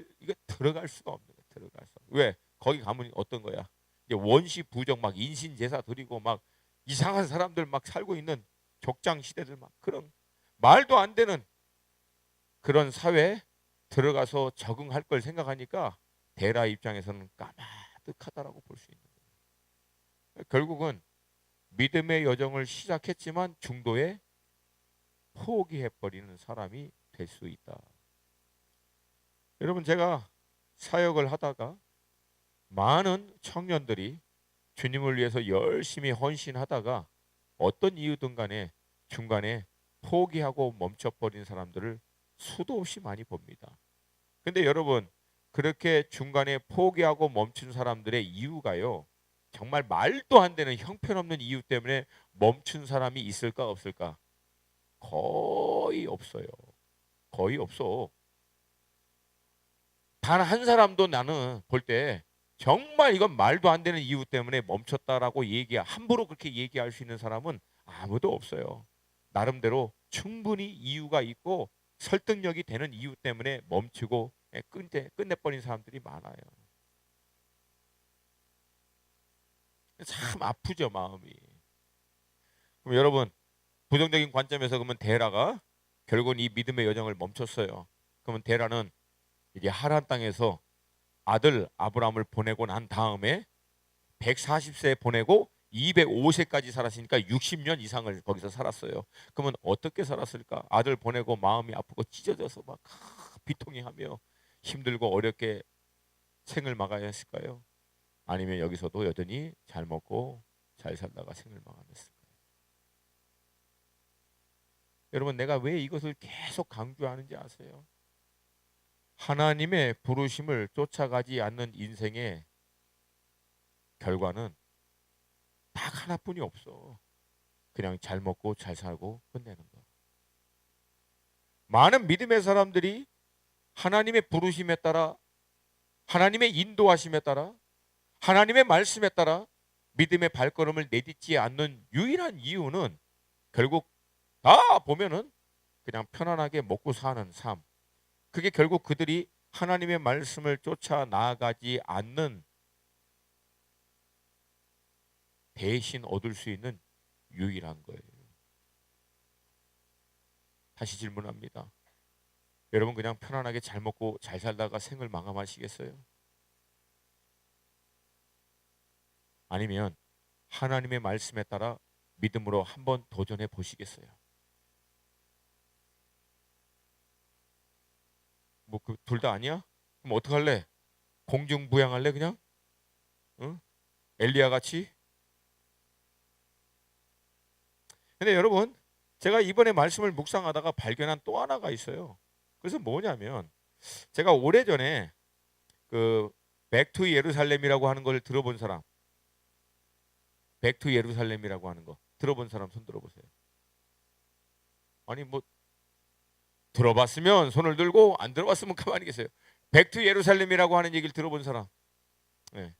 들어갈 수가 없는 거야. 들어갈 수. 왜? 거기 가면 어떤 거야? 이제 원시 부정 막 인신 제사 드리고 막 이상한 사람들 막 살고 있는 족장 시대들 막 그런 말도 안 되는 그런 사회에 들어가서 적응할 걸 생각하니까 데라 입장에서는 까마득하다라고 볼 수 있는 거예요. 결국은 믿음의 여정을 시작했지만 중도에 포기해버리는 사람이 될 수 있다. 여러분 제가 사역을 하다가 많은 청년들이 주님을 위해서 열심히 헌신하다가 어떤 이유든 간에 중간에 포기하고 멈춰버린 사람들을 수도 없이 많이 봅니다. 근데 여러분 그렇게 중간에 포기하고 멈춘 사람들의 이유가요 정말 말도 안 되는 형편없는 이유 때문에 멈춘 사람이 있을까 없을까? 거의 없어요. 거의 없어. 단 한 사람도 나는 볼 때 정말 이건 말도 안 되는 이유 때문에 멈췄다라고 함부로 그렇게 얘기할 수 있는 사람은 아무도 없어요. 나름대로 충분히 이유가 있고 설득력이 되는 이유 때문에 멈추고 끝내버린 사람들이 많아요. 참 아프죠 마음이. 그럼 여러분 부정적인 관점에서 그러면 데라가 결국은 이 믿음의 여정을 멈췄어요. 그러면 데라는 이제 하란 땅에서 아들 아브라함을 보내고 난 다음에 140세 보내고 205세까지 살았으니까 60년 이상을 거기서 살았어요. 그러면 어떻게 살았을까? 아들 보내고 마음이 아프고 찢어져서 막 비통해하며 힘들고 어렵게 생을 마가야 했을까요? 아니면 여기서도 여전히 잘 먹고 잘 살다가 생을 마감했을까요? 여러분, 내가 왜 이것을 계속 강조하는지 아세요? 하나님의 부르심을 쫓아가지 않는 인생의 결과는 딱 하나뿐이 없어. 그냥 잘 먹고 잘 살고 끝내는 거. 많은 믿음의 사람들이 하나님의 부르심에 따라, 하나님의 인도하심에 따라, 하나님의 말씀에 따라 믿음의 발걸음을 내딛지 않는 유일한 이유는 결국 다 보면은 그냥 편안하게 먹고 사는 삶. 그게 결국 그들이 하나님의 말씀을 쫓아 나아가지 않는 대신 얻을 수 있는 유일한 거예요. 다시 질문합니다. 여러분, 그냥 편안하게 잘 먹고 잘 살다가 생을 마감하시겠어요? 아니면 하나님의 말씀에 따라 믿음으로 한번 도전해 보시겠어요? 뭐 그 둘 다 아니야? 그럼 어떡할래? 공중부양할래 그냥? 응? 엘리야 같이? 근데 여러분, 제가 이번에 말씀을 묵상하다가 발견한 또 하나가 있어요. 그래서 뭐냐면, 제가 오래전에 그 백투 예루살렘이라고 하는 걸 들어본 사람, 백투 예루살렘이라고 하는 거 들어본 사람 손 들어보세요. 아니 뭐 들어봤으면 손을 들고 안 들어봤으면 가만히 계세요. 백투 예루살렘이라고 하는 얘기를 들어본 사람. 네.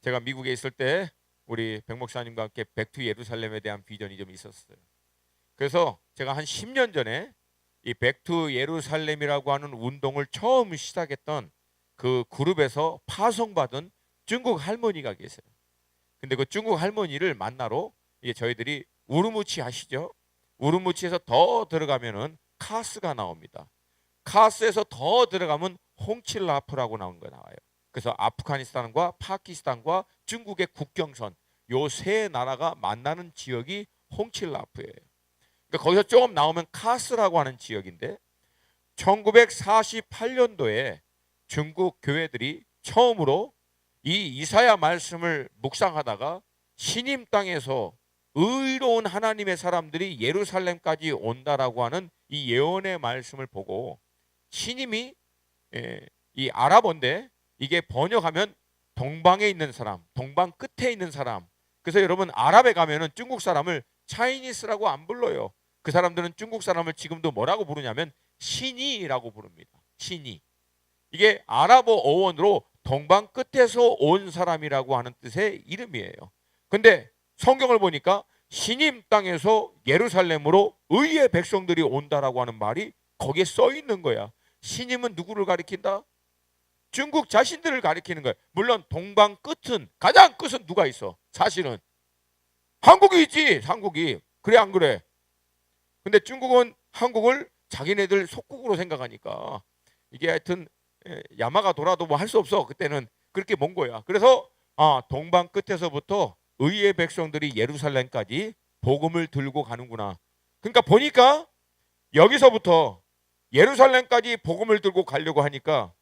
제가 미국에 있을 때 우리 백 목사님과 함께 백투 예루살렘에 대한 비전이 좀 있었어요. 그래서 제가 한 10년 전에 이 백투 예루살렘이라고 하는 운동을 처음 시작했던 그 그룹에서 파송받은 중국 할머니가 계세요. 근데 그 중국 할머니를 만나러 이제 저희들이 우르무치 아시죠? 우르무치에서 더 들어가면은 카스가 나옵니다. 카스에서 더 들어가면 홍칠라프라고 나온 거 나와요. 그래서 아프가니스탄과 파키스탄과 중국의 국경선 요 세 나라가 만나는 지역이 홍칠라프예요. 그러니까 거기서 조금 나오면 카스라고 하는 지역인데 1948년도에 중국 교회들이 처음으로 이 이사야 말씀을 묵상하다가 신임 땅에서 의로운 하나님의 사람들이 예루살렘까지 온다라고 하는 이 예언의 말씀을 보고 신임이 이 아랍어인데 이게 번역하면 동방에 있는 사람, 동방 끝에 있는 사람. 그래서 여러분 아랍에 가면은 중국 사람을 차이니스라고 안 불러요. 그 사람들은 중국 사람을 지금도 뭐라고 부르냐면 신이라고 부릅니다. 신이. 이게 아랍어 어원으로 동방 끝에서 온 사람이라고 하는 뜻의 이름이에요. 근데 성경을 보니까 신임 땅에서 예루살렘으로 의의 백성들이 온다라고 하는 말이 거기에 써 있는 거야. 신임은 누구를 가리킨다? 중국 자신들을 가리키는 거예요. 물론 동방 끝은 가장 끝은 누가 있어? 사실은 한국이 있지. 한국이. 그래 안 그래? 근데 중국은 한국을 자기네들 속국으로 생각하니까 이게 하여튼 야마가 돌아도 뭐 할 수 없어. 그때는 그렇게 먼 거야. 그래서 동방 끝에서부터 의의 백성들이 예루살렘까지 복음을 들고 가는구나. 그러니까 보니까 여기서부터 예루살렘까지 복음을 들고 가려고 하니까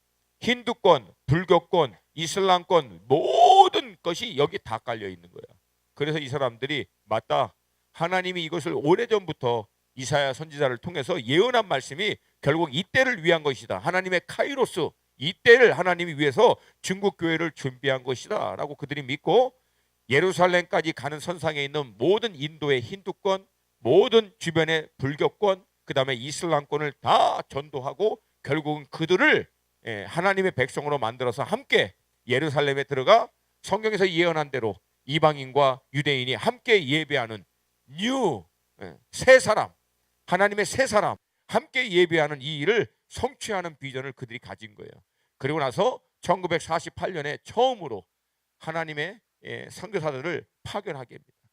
힌두권, 불교권, 이슬람권 모든 것이 여기 다 깔려 있는 거야. 그래서 이 사람들이 맞다. 하나님이 이것을 오래전부터 이사야 선지자를 통해서 예언한 말씀이 결국 이때를 위한 것이다. 하나님의 카이로스, 이때를 하나님이 위해서 중국 교회를 준비한 것이다 라고 그들이 믿고 예루살렘까지 가는 선상에 있는 모든 인도의 힌두권, 모든 주변의 불교권, 그 다음에 이슬람권을 다 전도하고 결국은 그들을 하나님의 백성으로 만들어서 함께 예루살렘에 들어가 성경에서 예언한 대로 이방인과 유대인이 함께 예배하는 새 사람, 하나님의 새 사람 함께 예배하는 이 일을 성취하는 비전을 그들이 가진 거예요. 그리고 나서 1948년에 처음으로 하나님의 선교사들을 파견하게 됩니다.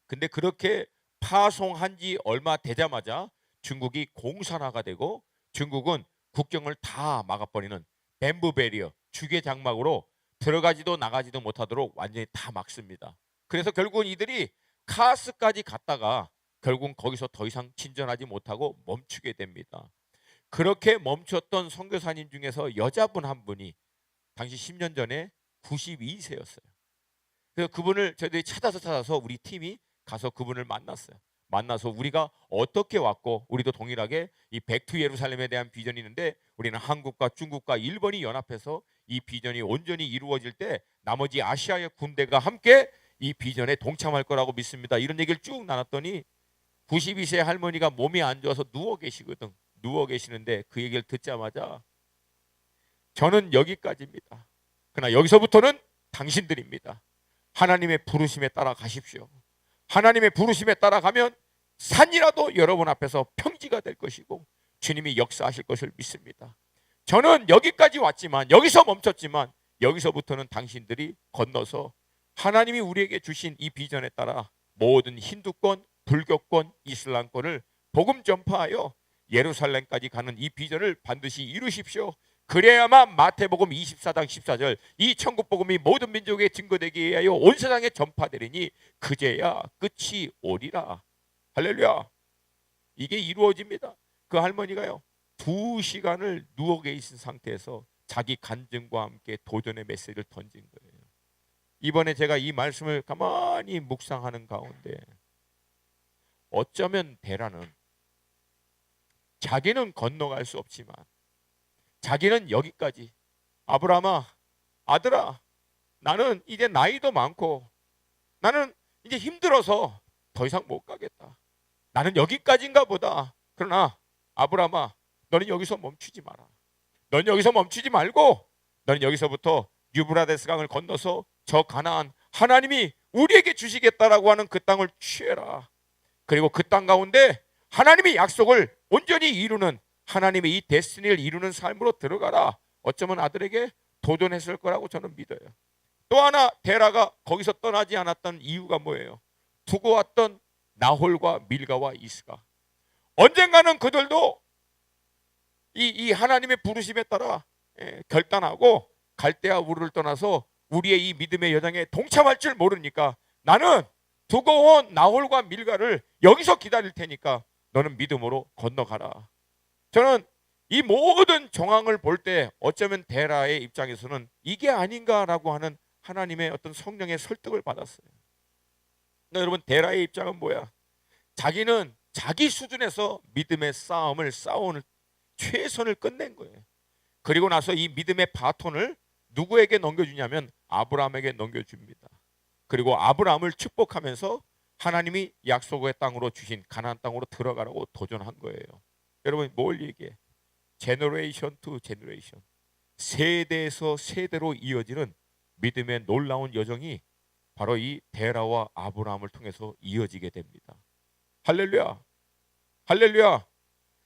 근데 그렇게 파송한 지 얼마 되자마자 중국이 공산화가 되고 중국은 국경을 다 막아버리는 뱀부 베리어, 주계 장막으로 들어가지도 나가지도 못하도록 완전히 다 막습니다. 그래서 결국은 이들이 카스까지 갔다가 결국은 거기서 더 이상 진전하지 못하고 멈추게 됩니다. 그렇게 멈췄던 선교사님 중에서 여자분 한 분이 당시 10년 전에 92세였어요. 그래서 그분을 저희들이 찾아서 우리 팀이 가서 그분을 만났어요. 만나서 우리가 어떻게 왔고, 우리도 동일하게 이 백투 예루살렘에 대한 비전이 있는데, 우리는 한국과 중국과 일본이 연합해서 이 비전이 온전히 이루어질 때 나머지 아시아의 군대가 함께 이 비전에 동참할 거라고 믿습니다. 이런 얘기를 쭉 나눴더니 92세 할머니가 몸이 안 좋아서 누워 계시거든. 누워 계시는데 그 얘기를 듣자마자 저는 여기까지입니다. 그러나 여기서부터는 당신들입니다. 하나님의 부르심에 따라 가십시오. 하나님의 부르심에 따라가면 산이라도 여러분 앞에서 평지가 될 것이고 주님이 역사하실 것을 믿습니다. 저는 여기까지 왔지만, 여기서 멈췄지만, 여기서부터는 당신들이 건너서 하나님이 우리에게 주신 이 비전에 따라 모든 힌두권, 불교권, 이슬람권을 복음 전파하여 예루살렘까지 가는 이 비전을 반드시 이루십시오. 그래야만 마태복음 24장 14절 이 천국 복음이 모든 민족에 증거되게 위하여 온 세상에 전파되리니 그제야 끝이 오리라. 할렐루야. 이게 이루어집니다. 그 할머니가요 2시간을 누워 계신 상태에서 자기 간증과 함께 도전의 메시지를 던진 거예요. 이번에 제가 이 말씀을 가만히 묵상하는 가운데 어쩌면 데라는 자기는 건너갈 수 없지만 자기는 여기까지, 아브라함아, 아들아, 나는 이제 나이도 많고 나는 이제 힘들어서 더 이상 못 가겠다. 나는 여기까지인가 보다. 그러나 아브라함아, 너는 여기서 멈추지 마라. 너는 여기서 멈추지 말고 너는 여기서부터 유브라데스 강을 건너서 저 가나안, 하나님이 우리에게 주시겠다라고 하는 그 땅을 취해라. 그리고 그 땅 가운데 하나님의 약속을 온전히 이루는, 하나님의 이 데스티니를 이루는 삶으로 들어가라. 어쩌면 아들에게 도전했을 거라고 저는 믿어요. 또 하나 데라가 거기서 떠나지 않았던 이유가 뭐예요? 두고 왔던 나홀과 밀가와 이스가 언젠가는 그들도 이 하나님의 부르심에 따라 결단하고 갈대아 우르를 떠나서 우리의 이 믿음의 여정에 동참할 줄 모르니까 나는 두고 온 나홀과 밀가를 여기서 기다릴 테니까 너는 믿음으로 건너가라. 저는 이 모든 정황을 볼 때 어쩌면 데라의 입장에서는 이게 아닌가라고 하는 하나님의 어떤 성령의 설득을 받았어요. 여러분, 데라의 입장은 뭐야? 자기는 자기 수준에서 믿음의 싸움을 싸우는 최선을 끝낸 거예요. 그리고 나서 이 믿음의 바톤을 누구에게 넘겨주냐면 아브라함에게 넘겨줍니다. 그리고 아브라함을 축복하면서 하나님이 약속의 땅으로 주신 가나안 땅으로 들어가라고 도전한 거예요. 여러분, 뭘 얘기해? 제너레이션 투 제너레이션, 세대에서 세대로 이어지는 믿음의 놀라운 여정이 바로 이 데라와 아브라함을 통해서 이어지게 됩니다. 할렐루야, 할렐루야.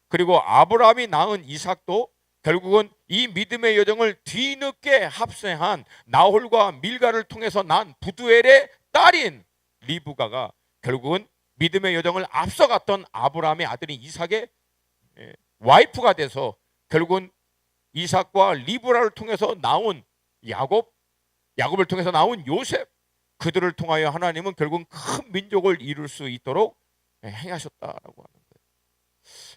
그리고 아브라함이 낳은 이삭도 결국은 이 믿음의 여정을 뒤늦게 합세한 나홀과 밀가를 통해서 난 부두엘의 딸인 리브가가 결국은 믿음의 여정을 앞서갔던 아브라함의 아들인 이삭의 와이프가 돼서 결국은 이삭과 리브라를 통해서 나온 야곱을 통해서 나온 요셉, 그들을 통하여 하나님은 결국은 큰 민족을 이룰 수 있도록 행하셨다라고 하는 거예요.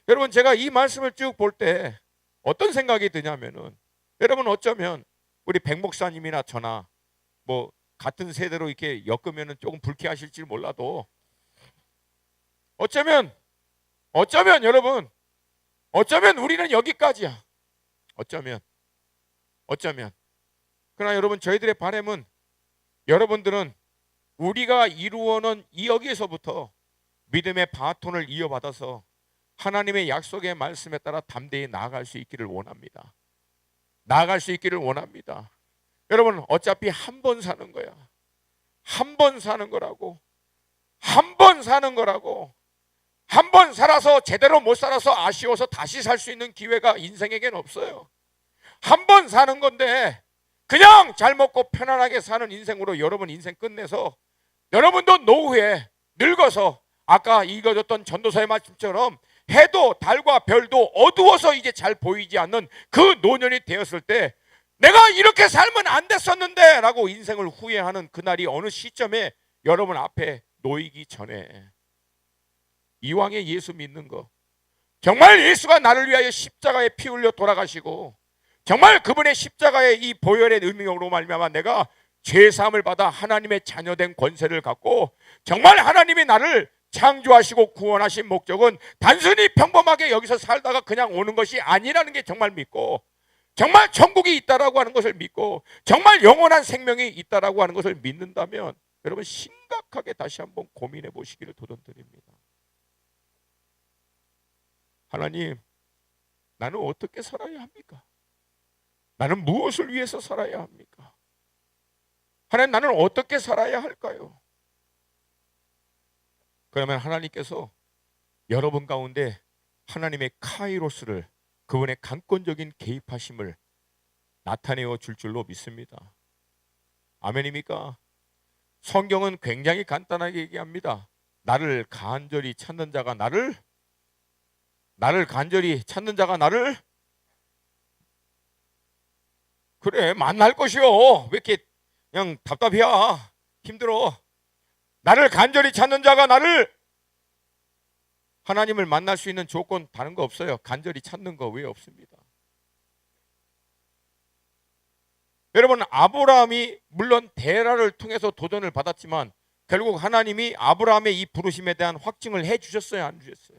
여러분, 제가 이 말씀을 쭉 볼 때 어떤 생각이 드냐면은, 여러분 어쩌면 우리 백 목사님이나 저나 뭐 같은 세대로 이렇게 엮으면은 조금 불쾌하실지 몰라도 어쩌면 여러분, 어쩌면 우리는 여기까지야. 어쩌면. 그러나 여러분, 저희들의 바람은 여러분들은 우리가 이루어놓은 이 여기에서부터 믿음의 바톤을 이어받아서 하나님의 약속의 말씀에 따라 담대히 나아갈 수 있기를 원합니다. 나아갈 수 있기를 원합니다. 여러분, 어차피 한 번 사는 거야. 한 번 사는 거라고. 한 번 사는 거라고. 한 번 살아서 제대로 못 살아서 아쉬워서 다시 살 수 있는 기회가 인생에겐 없어요. 한 번 사는 건데 그냥 잘 먹고 편안하게 사는 인생으로 여러분 인생 끝내서 여러분도 노후에 늙어서 아까 읽어줬던 전도서의 말씀처럼 해도 달과 별도 어두워서 이제 잘 보이지 않는 그 노년이 되었을 때 내가 이렇게 살면 안 됐었는데 라고 인생을 후회하는 그날이 어느 시점에 여러분 앞에 놓이기 전에 이왕에 예수 믿는 거, 정말 예수가 나를 위하여 십자가에 피 흘려 돌아가시고 정말 그분의 십자가의 이 보혈의 의미로 말미암아 내가 죄사함을 받아 하나님의 자녀된 권세를 갖고 정말 하나님이 나를 창조하시고 구원하신 목적은 단순히 평범하게 여기서 살다가 그냥 오는 것이 아니라는 게 정말 믿고, 정말 천국이 있다라고 하는 것을 믿고, 정말 영원한 생명이 있다라고 하는 것을 믿는다면 여러분 심각하게 다시 한번 고민해 보시기를 도전드립니다. 하나님, 나는 어떻게 살아야 합니까? 나는 무엇을 위해서 살아야 합니까? 하나님, 나는 어떻게 살아야 할까요? 그러면 하나님께서 여러분 가운데 하나님의 카이로스를, 그분의 강권적인 개입하심을 나타내어 줄 줄로 믿습니다. 아멘입니까? 성경은 굉장히 간단하게 얘기합니다. 나를 간절히 찾는 자가 나를 그래 만날 것이요. 왜 이렇게 그냥 답답해야 힘들어. 나를 간절히 찾는 자가 하나님을 만날 수 있는 조건 다른 거 없어요. 간절히 찾는 거 외에 없습니다. 여러분, 아브라함이 물론 데라를 통해서 도전을 받았지만 결국 하나님이 아브라함의 이 부르심에 대한 확증을 해 주셨어요, 안 주셨어요?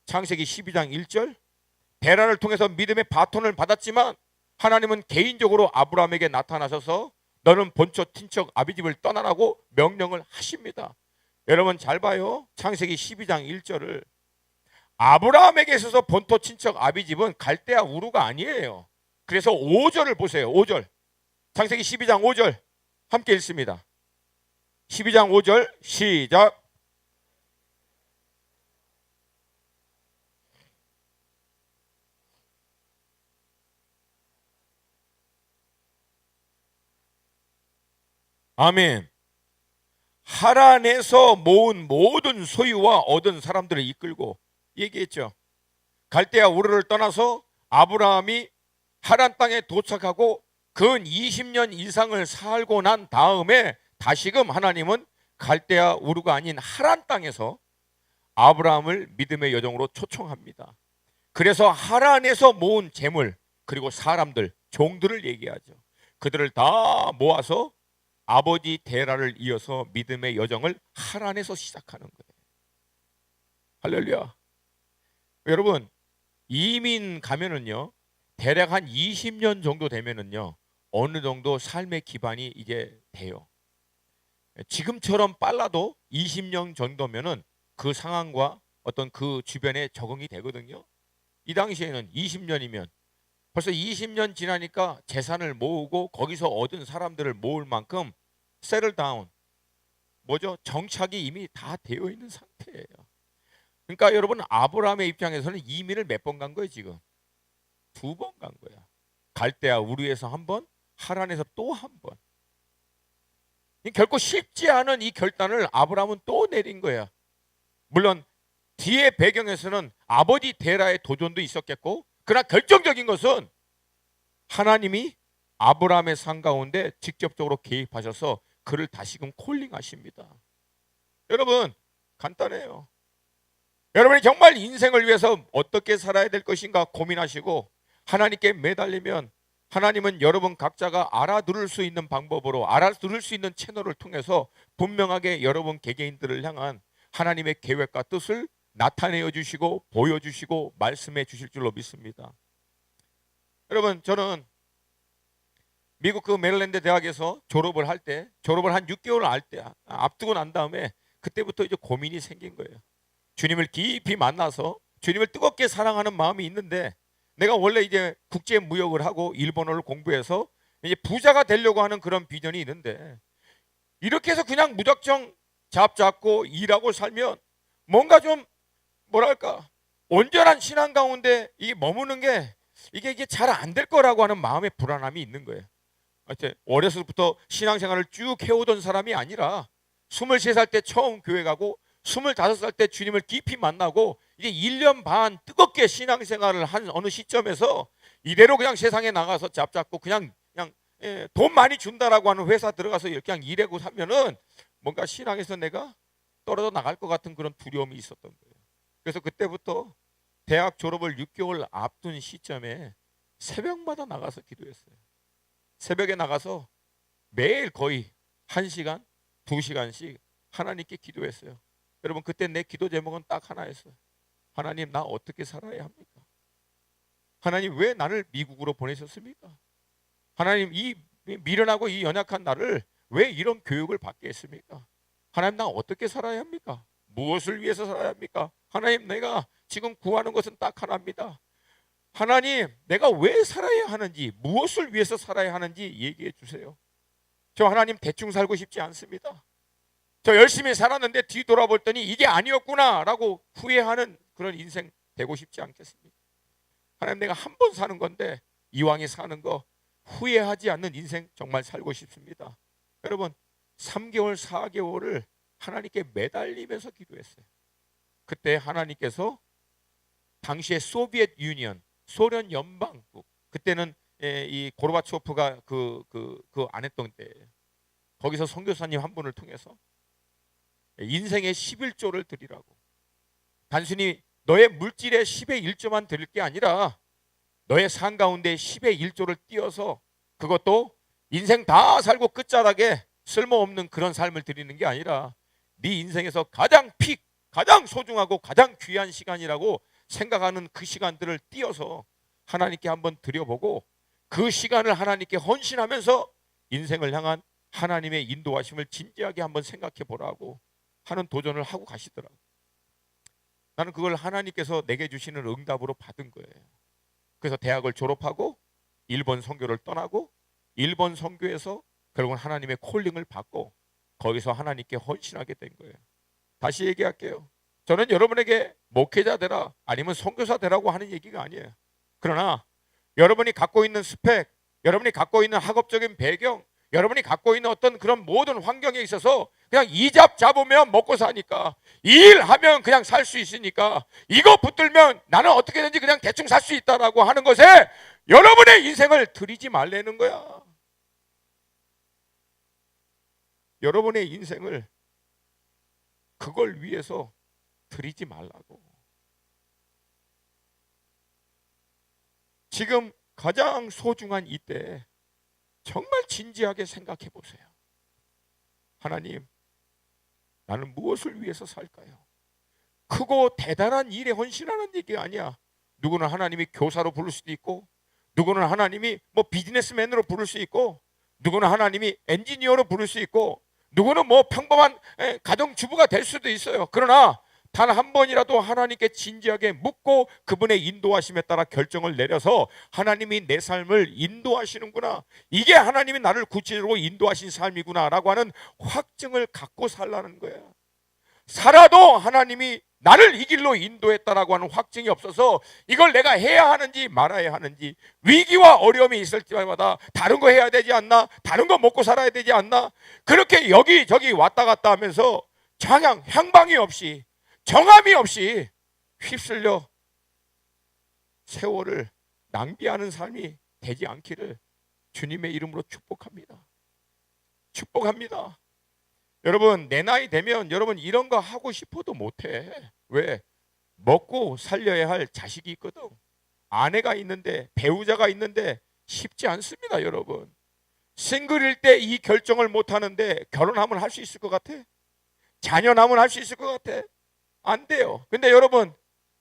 창세기 12장 1절, 데라를 통해서 믿음의 바톤을 받았지만 하나님은 개인적으로 아브라함에게 나타나셔서 너는 본처 친척 아비집을 떠나라고 명령을 하십니다. 여러분 잘 봐요. 창세기 12장 1절을 아브라함에게 있어서 본토 친척 아비집은 갈대아 우르가 아니에요. 그래서 5절을 보세요. 5절, 창세기 12장 5절 함께 읽습니다. 12장 5절 시작. 아멘. 하란에서 모은 모든 소유와 얻은 사람들을 이끌고 얘기했죠. 갈대아 우르를 떠나서 아브라함이 하란 땅에 도착하고 근 20년 이상을 살고 난 다음에 다시금 하나님은 갈대아 우르가 아닌 하란 땅에서 아브라함을 믿음의 여정으로 초청합니다. 그래서 하란에서 모은 재물 그리고 사람들, 종들을 얘기하죠. 그들을 다 모아서 아버지 데라를 이어서 믿음의 여정을 하란에서 시작하는 거예요. 할렐루야. 여러분, 이민 가면은요, 대략 한 20년 정도 되면은요, 어느 정도 삶의 기반이 이제 돼요. 지금처럼 빨라도 20년 정도면은 그 상황과 어떤 그 주변에 적응이 되거든요. 이 당시에는 20년이면 벌써 20년 지나니까 재산을 모으고 거기서 얻은 사람들을 모을 만큼 settle down, 뭐죠? 정착이 이미 다 되어 있는 상태예요. 그러니까 여러분, 아브라함의 입장에서는 이민을 몇 번 간 거예요? 지금 2번 간 거야. 갈대아 우르에서 한 번, 하란에서 또 한 번. 결코 쉽지 않은 이 결단을 아브라함은 또 내린 거야. 물론 뒤의 배경에서는 아버지 데라의 도전도 있었겠고, 그러나 결정적인 것은 하나님이 아브라함의 삶 가운데 직접적으로 개입하셔서 그를 다시금 콜링하십니다. 여러분, 간단해요. 여러분이 정말 인생을 위해서 어떻게 살아야 될 것인가 고민하시고 하나님께 매달리면 하나님은 여러분 각자가 알아들을 수 있는 방법으로, 알아들을 수 있는 채널을 통해서 분명하게 여러분 개개인들을 향한 하나님의 계획과 뜻을 나타내어 주시고 보여주시고 말씀해 주실 줄로 믿습니다. 여러분, 저는 미국 그 메릴랜드 대학에서 졸업을 한 6개월 앞두고 난 다음에 그때부터 이제 고민이 생긴 거예요. 주님을 깊이 만나서 주님을 뜨겁게 사랑하는 마음이 있는데, 내가 원래 이제 국제 무역을 하고 일본어를 공부해서 이제 부자가 되려고 하는 그런 비전이 있는데, 이렇게 해서 그냥 무작정 잡고 일하고 살면 뭔가 좀 뭐랄까 온전한 신앙 가운데 이게 머무는 게 이게 잘 안 될 거라고 하는 마음의 불안함이 있는 거예요. 하여튼 어려서부터 신앙생활을 쭉 해오던 사람이 아니라 23살 때 처음 교회 가고 25살 때 주님을 깊이 만나고 이제 1년 반 뜨겁게 신앙생활을 한 어느 시점에서 이대로 그냥 세상에 나가서 잡고 그냥 돈 많이 준다라고 하는 회사 들어가서 이렇게 그냥 일하고 살면은 뭔가 신앙에서 내가 떨어져 나갈 것 같은 그런 두려움이 있었던 거예요. 그래서 그때부터 대학 졸업을 6개월 앞둔 시점에 새벽마다 나가서 기도했어요. 새벽에 나가서 매일 거의 1시간, 2시간씩 하나님께 기도했어요. 여러분 그때 내 기도 제목은 딱 하나였어요. 하나님, 나 어떻게 살아야 합니까? 하나님, 왜 나를 미국으로 보내셨습니까? 하나님, 이 미련하고 이 연약한 나를 왜 이런 교육을 받게 했습니까? 하나님, 나 어떻게 살아야 합니까? 무엇을 위해서 살아야 합니까? 하나님, 내가 지금 구하는 것은 딱 하나입니다. 하나님, 내가 왜 살아야 하는지, 무엇을 위해서 살아야 하는지 얘기해 주세요. 저 하나님 대충 살고 싶지 않습니다. 저 열심히 살았는데 뒤돌아볼 더니 이게 아니었구나 라고 후회하는 그런 인생 되고 싶지 않겠습니다. 하나님, 내가 한 번 사는 건데 이왕에 사는 거 후회하지 않는 인생 정말 살고 싶습니다. 여러분 3개월 4개월을 하나님께 매달리면서 기도했어요. 그때 하나님께서 당시에 소비에트 유니언, 소련 연방국, 그때는 이 고르바초프가 안 했던 때예요. 거기서 선교사님 한 분을 통해서 인생의 11조를 드리라고, 단순히 너의 물질의 10의 1조만 드릴 게 아니라 너의 삶 가운데 10의 1조를 띄어서, 그것도 인생 다 살고 끝자락에 쓸모없는 그런 삶을 드리는 게 아니라 네 인생에서 가장 가장 소중하고 가장 귀한 시간이라고 생각하는 그 시간들을 띄어서 하나님께 한번 드려보고, 그 시간을 하나님께 헌신하면서 인생을 향한 하나님의 인도하심을 진지하게 한번 생각해 보라고 하는 도전을 하고 가시더라고. 나는 그걸 하나님께서 내게 주시는 응답으로 받은 거예요. 그래서 대학을 졸업하고 일본 선교를 떠나고 일본 선교에서 결국은 하나님의 콜링을 받고 거기서 하나님께 헌신하게 된 거예요. 다시 얘기할게요. 저는 여러분에게 목회자 되라 아니면 선교사 되라고 하는 얘기가 아니에요. 그러나 여러분이 갖고 있는 스펙, 여러분이 갖고 있는 학업적인 배경, 여러분이 갖고 있는 어떤 그런 모든 환경에 있어서 그냥 이잡 잡으면 먹고 사니까, 일하면 그냥 살 수 있으니까, 이거 붙들면 나는 어떻게든지 그냥 대충 살 수 있다라고 하는 것에 여러분의 인생을 들이지 말라는 거야. 여러분의 인생을 그걸 위해서 들이지 말라고. 지금 가장 소중한 이때 정말 진지하게 생각해 보세요. 하나님, 나는 무엇을 위해서 살까요? 크고 대단한 일에 헌신하는 얘기가 아니야. 누구는 하나님이 교사로 부를 수도 있고, 누구는 하나님이 뭐 비즈니스맨으로 부를 수 있고, 누구는 하나님이 엔지니어로 부를 수 있고, 누구는 뭐 평범한 가정주부가 될 수도 있어요. 그러나 단 한 번이라도 하나님께 진지하게 묻고 그분의 인도하심에 따라 결정을 내려서 하나님이 내 삶을 인도하시는구나, 이게 하나님이 나를 구체적으로 인도하신 삶이구나 라고 하는 확증을 갖고 살라는 거야. 살아도 하나님이 나를 이 길로 인도했다라고 하는 확증이 없어서 이걸 내가 해야 하는지 말아야 하는지, 위기와 어려움이 있을 때마다 다른 거 해야 되지 않나, 다른 거 먹고 살아야 되지 않나, 그렇게 여기저기 왔다 갔다 하면서 향방이 없이 정함이 없이 휩쓸려 세월을 낭비하는 삶이 되지 않기를 주님의 이름으로 축복합니다. 축복합니다. 여러분, 내 나이 되면 여러분 이런 거 하고 싶어도 못해. 왜? 먹고 살려야 할 자식이 있거든, 아내가 있는데, 배우자가 있는데 쉽지 않습니다. 여러분, 싱글일 때 이 결정을 못 하는데 결혼하면 할 수 있을 것 같아? 자녀 낳으면 할 수 있을 것 같아? 안 돼요. 근데 여러분,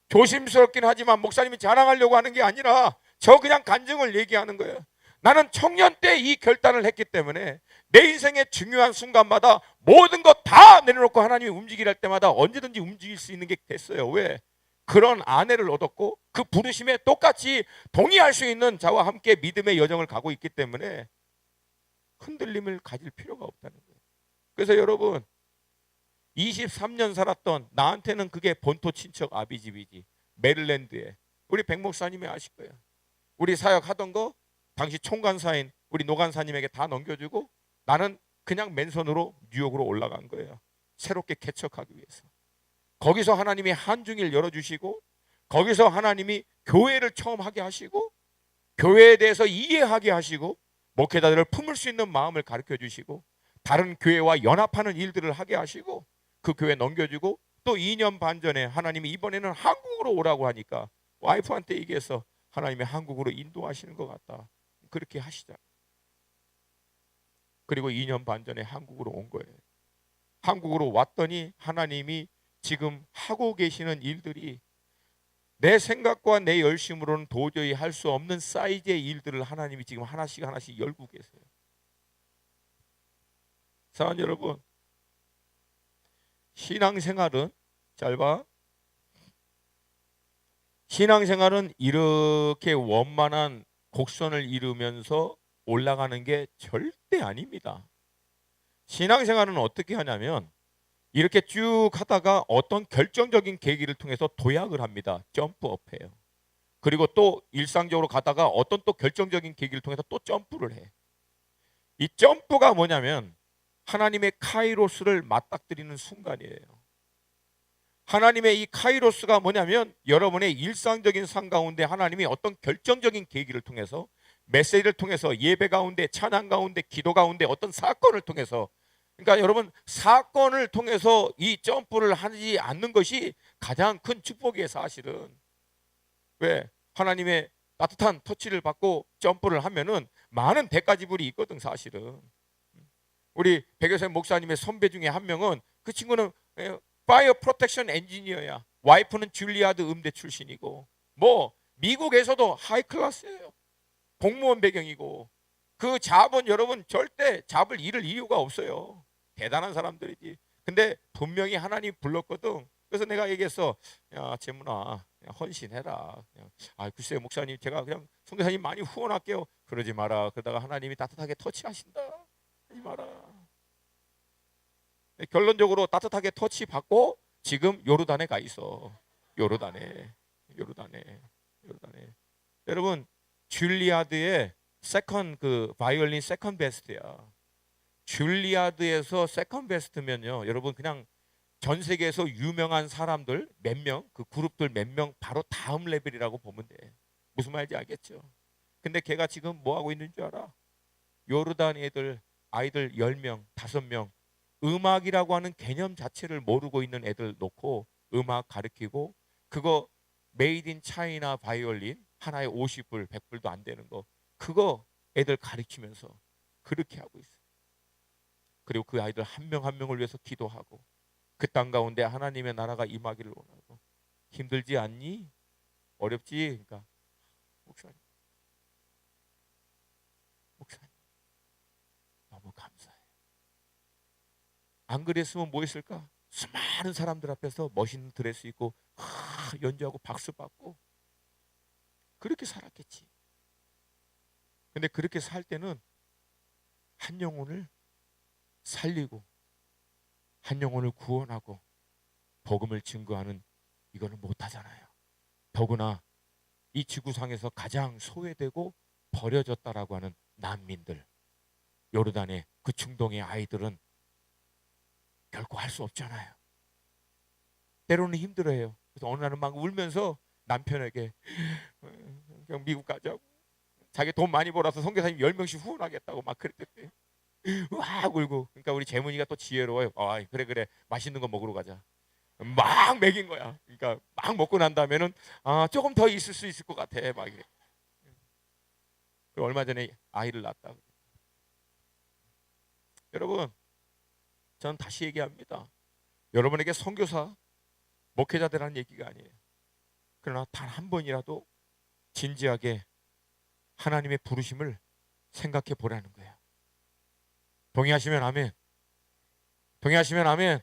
조심스럽긴 하지만 목사님이 자랑하려고 하는 게 아니라 저 그냥 간증을 얘기하는 거예요. 나는 청년 때 이 결단을 했기 때문에 내 인생의 중요한 순간마다 모든 것 다 내려놓고 하나님이 움직이라 할 때마다 언제든지 움직일 수 있는 게 됐어요. 왜? 그런 아내를 얻었고 그 부르심에 똑같이 동의할 수 있는 자와 함께 믿음의 여정을 가고 있기 때문에 흔들림을 가질 필요가 없다는 거예요. 그래서 여러분, 23년 살았던 나한테는 그게 본토 친척 아비집이지. 메릴랜드에 우리 백 목사님이 아실 거예요. 우리 사역 하던 거 당시 총간사인 우리 노간사님에게 다 넘겨주고 나는 그냥 맨손으로 뉴욕으로 올라간 거예요. 새롭게 개척하기 위해서. 거기서 하나님이 한중일 열어주시고, 거기서 하나님이 교회를 처음 하게 하시고, 교회에 대해서 이해하게 하시고, 목회자들을 품을 수 있는 마음을 가르쳐 주시고, 다른 교회와 연합하는 일들을 하게 하시고, 그 교회 넘겨주고, 또 2년 반 전에 하나님이 이번에는 한국으로 오라고 하니까 와이프한테 얘기해서 하나님이 한국으로 인도하시는 것 같다, 그렇게 하시자. 그리고 2년 반 전에 한국으로 온 거예요. 한국으로 왔더니 하나님이 지금 하고 계시는 일들이 내 생각과 내 열심으로는 도저히 할 수 없는 사이즈의 일들을 하나님이 지금 하나씩 하나씩 열고 계세요. 사랑하는 여러분, 신앙생활은 짧아. 신앙생활은 이렇게 원만한 곡선을 이루면서 올라가는 게 절대 아닙니다. 신앙생활은 어떻게 하냐면 이렇게 쭉 하다가 어떤 결정적인 계기를 통해서 도약을 합니다. 점프업해요. 그리고 또 일상적으로 가다가 어떤 또 결정적인 계기를 통해서 또 점프를 해. 이 점프가 뭐냐면 하나님의 카이로스를 맞닥뜨리는 순간이에요. 하나님의 이 카이로스가 뭐냐면 여러분의 일상적인 삶 가운데 하나님이 어떤 결정적인 계기를 통해서 메시지를 통해서 예배 가운데 찬양 가운데 기도 가운데 어떤 사건을 통해서, 그러니까 여러분 사건을 통해서 이 점프를 하지 않는 것이 가장 큰 축복이에요. 사실은 왜 하나님의 따뜻한 터치를 받고 점프를 하면은 많은 대가 지불이 있거든. 사실은 우리 백여생 목사님의 선배 중에 한 명은 그 친구는 파이어 프로텍션 엔지니어야. 와이프는 줄리아드 음대 출신이고 뭐 미국에서도 하이 클래스예요. 공무원 배경이고 그 잡은 여러분 절대 잡을 잃을 이유가 없어요. 대단한 사람들이지. 근데 분명히 하나님 불렀거든. 그래서 내가 얘기했어. 야 재문아 헌신해라. 아 글쎄요 목사님 제가 그냥 선교사님 많이 후원할게요. 그러지 마라. 그러다가 하나님이 따뜻하게 터치하신다. 하지 마라. 결론적으로 따뜻하게 터치 받고 지금 요르단에 가 있어. 요르단에. 여러분 줄리아드의 세컨 그 바이올린 세컨 베스트야. 줄리아드에서 세컨 베스트면요 여러분 그냥 전 세계에서 유명한 사람들 몇 명, 그 그룹들 몇 명 바로 다음 레벨이라고 보면 돼. 무슨 말인지 알겠죠? 근데 걔가 지금 뭐 하고 있는 줄 알아? 요르단 애들 아이들 10명, 5명 음악이라고 하는 개념 자체를 모르고 있는 애들 놓고 음악 가르치고, 그거 메이드 인 차이나 바이올린 하나에 50불, 100불도 안 되는 거 그거 애들 가르치면서 그렇게 하고 있어. 그리고 그 아이들 한 명 한 명을 위해서 기도하고 그 땅 가운데 하나님의 나라가 임하기를 원하고. 힘들지 않니? 어렵지? 그러니까 목사님 너무 감사해. 안 그랬으면 뭐 했을까? 수많은 사람들 앞에서 멋있는 드레스 입고 연주하고 박수 받고 그렇게 살았겠지. 근데 그렇게 살 때는 한 영혼을 살리고 한 영혼을 구원하고 복음을 증거하는 이거는 못하잖아요. 더구나 이 지구상에서 가장 소외되고 버려졌다라고 하는 난민들, 요르단의 그 중동의 아이들은 결코 할 수 없잖아요. 때로는 힘들어해요. 그래서 어느 날은 막 울면서 남편에게 그냥 미국 가자고, 자기 돈 많이 벌어서 선교사님 10명씩 후원하겠다고 막 그랬대. 와 울고. 그러니까 우리 재문이가 또 지혜로워요. 아 그래 맛있는 거 먹으러 가자. 막 먹인 거야. 그러니까 막 먹고 난 다음에는 아 조금 더 있을 수 있을 것 같아 막 이래. 얼마 전에 아이를 낳았다. 여러분 저는 다시 얘기합니다. 여러분에게 선교사 목회자 되라는 얘기가 아니에요. 그러나 단 한 번이라도 진지하게 하나님의 부르심을 생각해 보라는 거예요. 동의하시면 아멘. 동의하시면 아멘.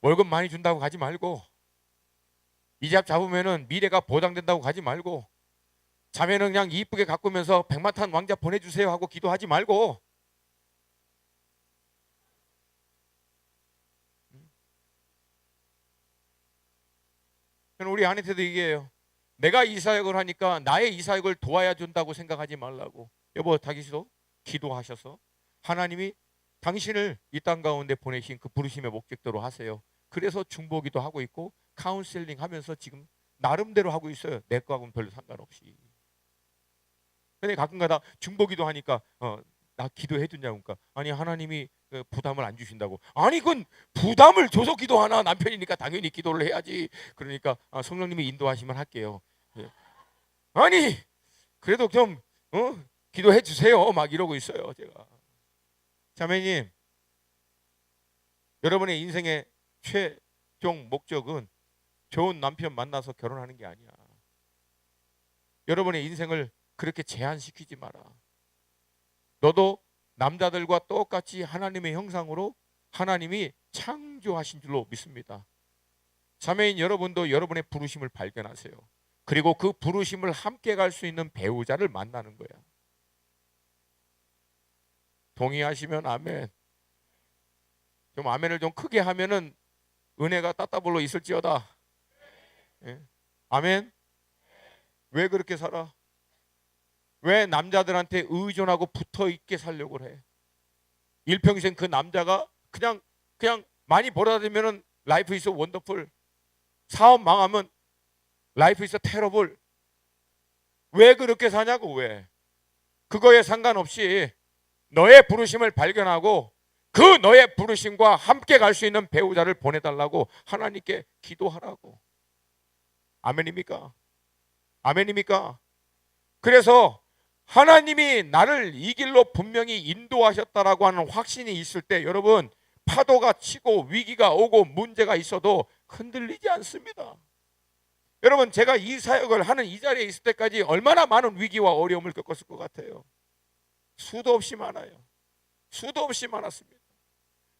월급 많이 준다고 가지 말고, 이 잡 잡으면은 미래가 보장된다고 가지 말고, 자매는 그냥 이쁘게 가꾸면서 백마탄 왕자 보내주세요 하고 기도하지 말고, 저는 우리 아내한테도 얘기해요. 내가 이 사역을 하니까 나의 이 사역을 도와야 준다고 생각하지 말라고. 여보 다기시도 기도하셔서 하나님이 당신을 이 땅 가운데 보내신 그 부르심의 목적대로 하세요. 그래서 중보기도 하고 있고 카운셀링 하면서 지금 나름대로 하고 있어요. 내 거하고는 별로 상관없이. 근데 가끔가다 중보기도 하니까 나 기도해 주냐고. 그러니까 아니 하나님이 부담을 안 주신다고. 아니 그건 부담을 줘서 기도하나? 남편이니까 당연히 기도를 해야지. 그러니까 성령님이 인도하시면 할게요. 예. 아니 그래도 좀 기도해 주세요 막 이러고 있어요 제가. 자매님 여러분의 인생의 최종 목적은 좋은 남편 만나서 결혼하는 게 아니야. 여러분의 인생을 그렇게 제한시키지 마라. 너도 남자들과 똑같이 하나님의 형상으로 하나님이 창조하신 줄로 믿습니다. 자매인 여러분도 여러분의 부르심을 발견하세요. 그리고 그 부르심을 함께 갈 수 있는 배우자를 만나는 거야. 동의하시면 아멘. 좀 아멘을 좀 크게 하면은 은혜가 따따블로 있을지어다. 예? 아멘. 왜 그렇게 살아? 왜 남자들한테 의존하고 붙어 있게 살려고 해? 일평생 그 남자가 그냥 많이 벌어다 주면은 라이프 이즈 원더풀, 사업 망하면 라이프 이즈 테러블. 왜 그렇게 사냐고. 왜? 그거에 상관없이 너의 부르심을 발견하고 그 너의 부르심과 함께 갈 수 있는 배우자를 보내달라고 하나님께 기도하라고. 아멘입니까? 아멘입니까? 그래서 하나님이 나를 이 길로 분명히 인도하셨다라고 하는 확신이 있을 때 여러분, 파도가 치고 위기가 오고 문제가 있어도 흔들리지 않습니다. 여러분, 제가 이 사역을 하는 이 자리에 있을 때까지 얼마나 많은 위기와 어려움을 겪었을 것 같아요. 수도 없이 많아요. 수도 없이 많았습니다.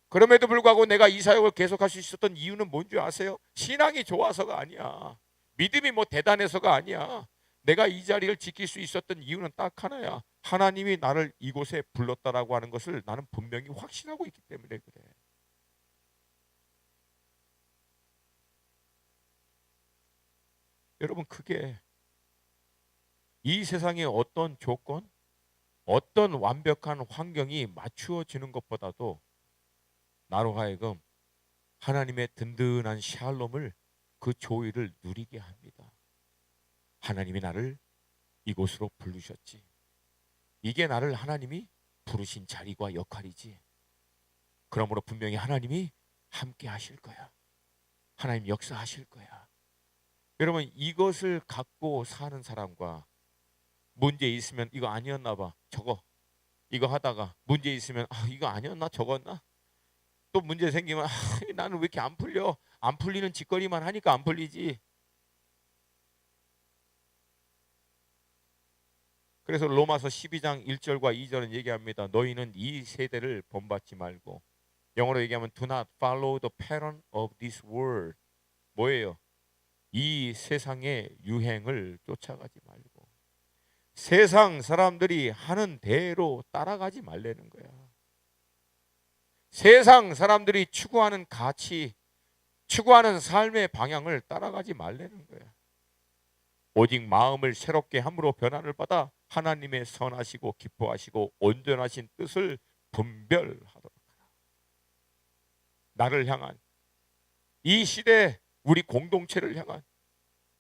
그럼에도 불구하고 내가 이 사역을 계속할 수 있었던 이유는 뭔지 아세요? 신앙이 좋아서가 아니야. 믿음이 뭐 대단해서가 아니야. 내가 이 자리를 지킬 수 있었던 이유는 딱 하나야. 하나님이 나를 이곳에 불렀다라고 하는 것을 나는 분명히 확신하고 있기 때문에 그래. 여러분, 그게 이 세상의 어떤 조건, 어떤 완벽한 환경이 맞추어지는 것보다도 나로 하여금 하나님의 든든한 샬롬을, 그 조의를 누리게 합니다. 하나님이 나를 이곳으로 부르셨지. 이게 나를 하나님이 부르신 자리와 역할이지. 그러므로 분명히 하나님이 함께 하실 거야. 하나님 역사하실 거야. 여러분, 이것을 갖고 사는 사람과 문제 있으면 이거 아니었나 봐, 저거, 이거 하다가 문제 있으면 이거 아니었나, 저거였나, 또 문제 생기면 나는 왜 이렇게 안 풀려, 안 풀리는 짓거리만 하니까 안 풀리지. 그래서 로마서 12장 1절과 2절은 얘기합니다. 너희는 이 세대를 본받지 말고, 영어로 얘기하면 do not follow the pattern of this world. 뭐예요? 이 세상의 유행을 쫓아가지 말고 세상 사람들이 하는 대로 따라가지 말라는 거야. 세상 사람들이 추구하는 가치, 추구하는 삶의 방향을 따라가지 말라는 거야. 오직 마음을 새롭게 함으로 변화를 받아 하나님의 선하시고 기뻐하시고 온전하신 뜻을 분별하도록 하라. 나를 향한, 이 시대 우리 공동체를 향한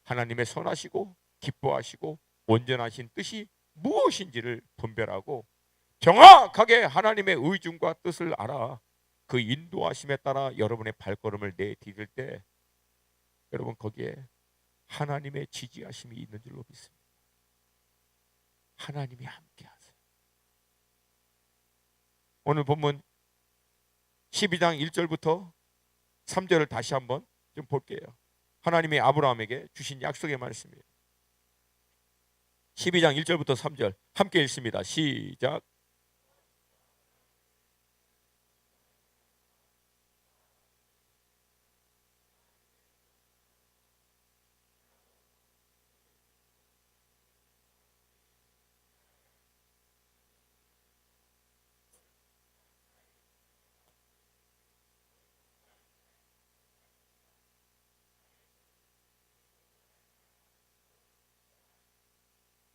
하나님의 선하시고 기뻐하시고 온전하신 뜻이 무엇인지를 분별하고 정확하게 하나님의 의중과 뜻을 알아 그 인도하심에 따라 여러분의 발걸음을 내디딜 때 여러분, 거기에 하나님의 지지하심이 있는 줄로 믿습니다. 하나님이 함께 하세요. 오늘 본문 12장 1절부터 3절을 다시 한번 좀 볼게요. 하나님이 아브라함에게 주신 약속의 말씀이에요. 12장 1절부터 3절 함께 읽습니다. 시작.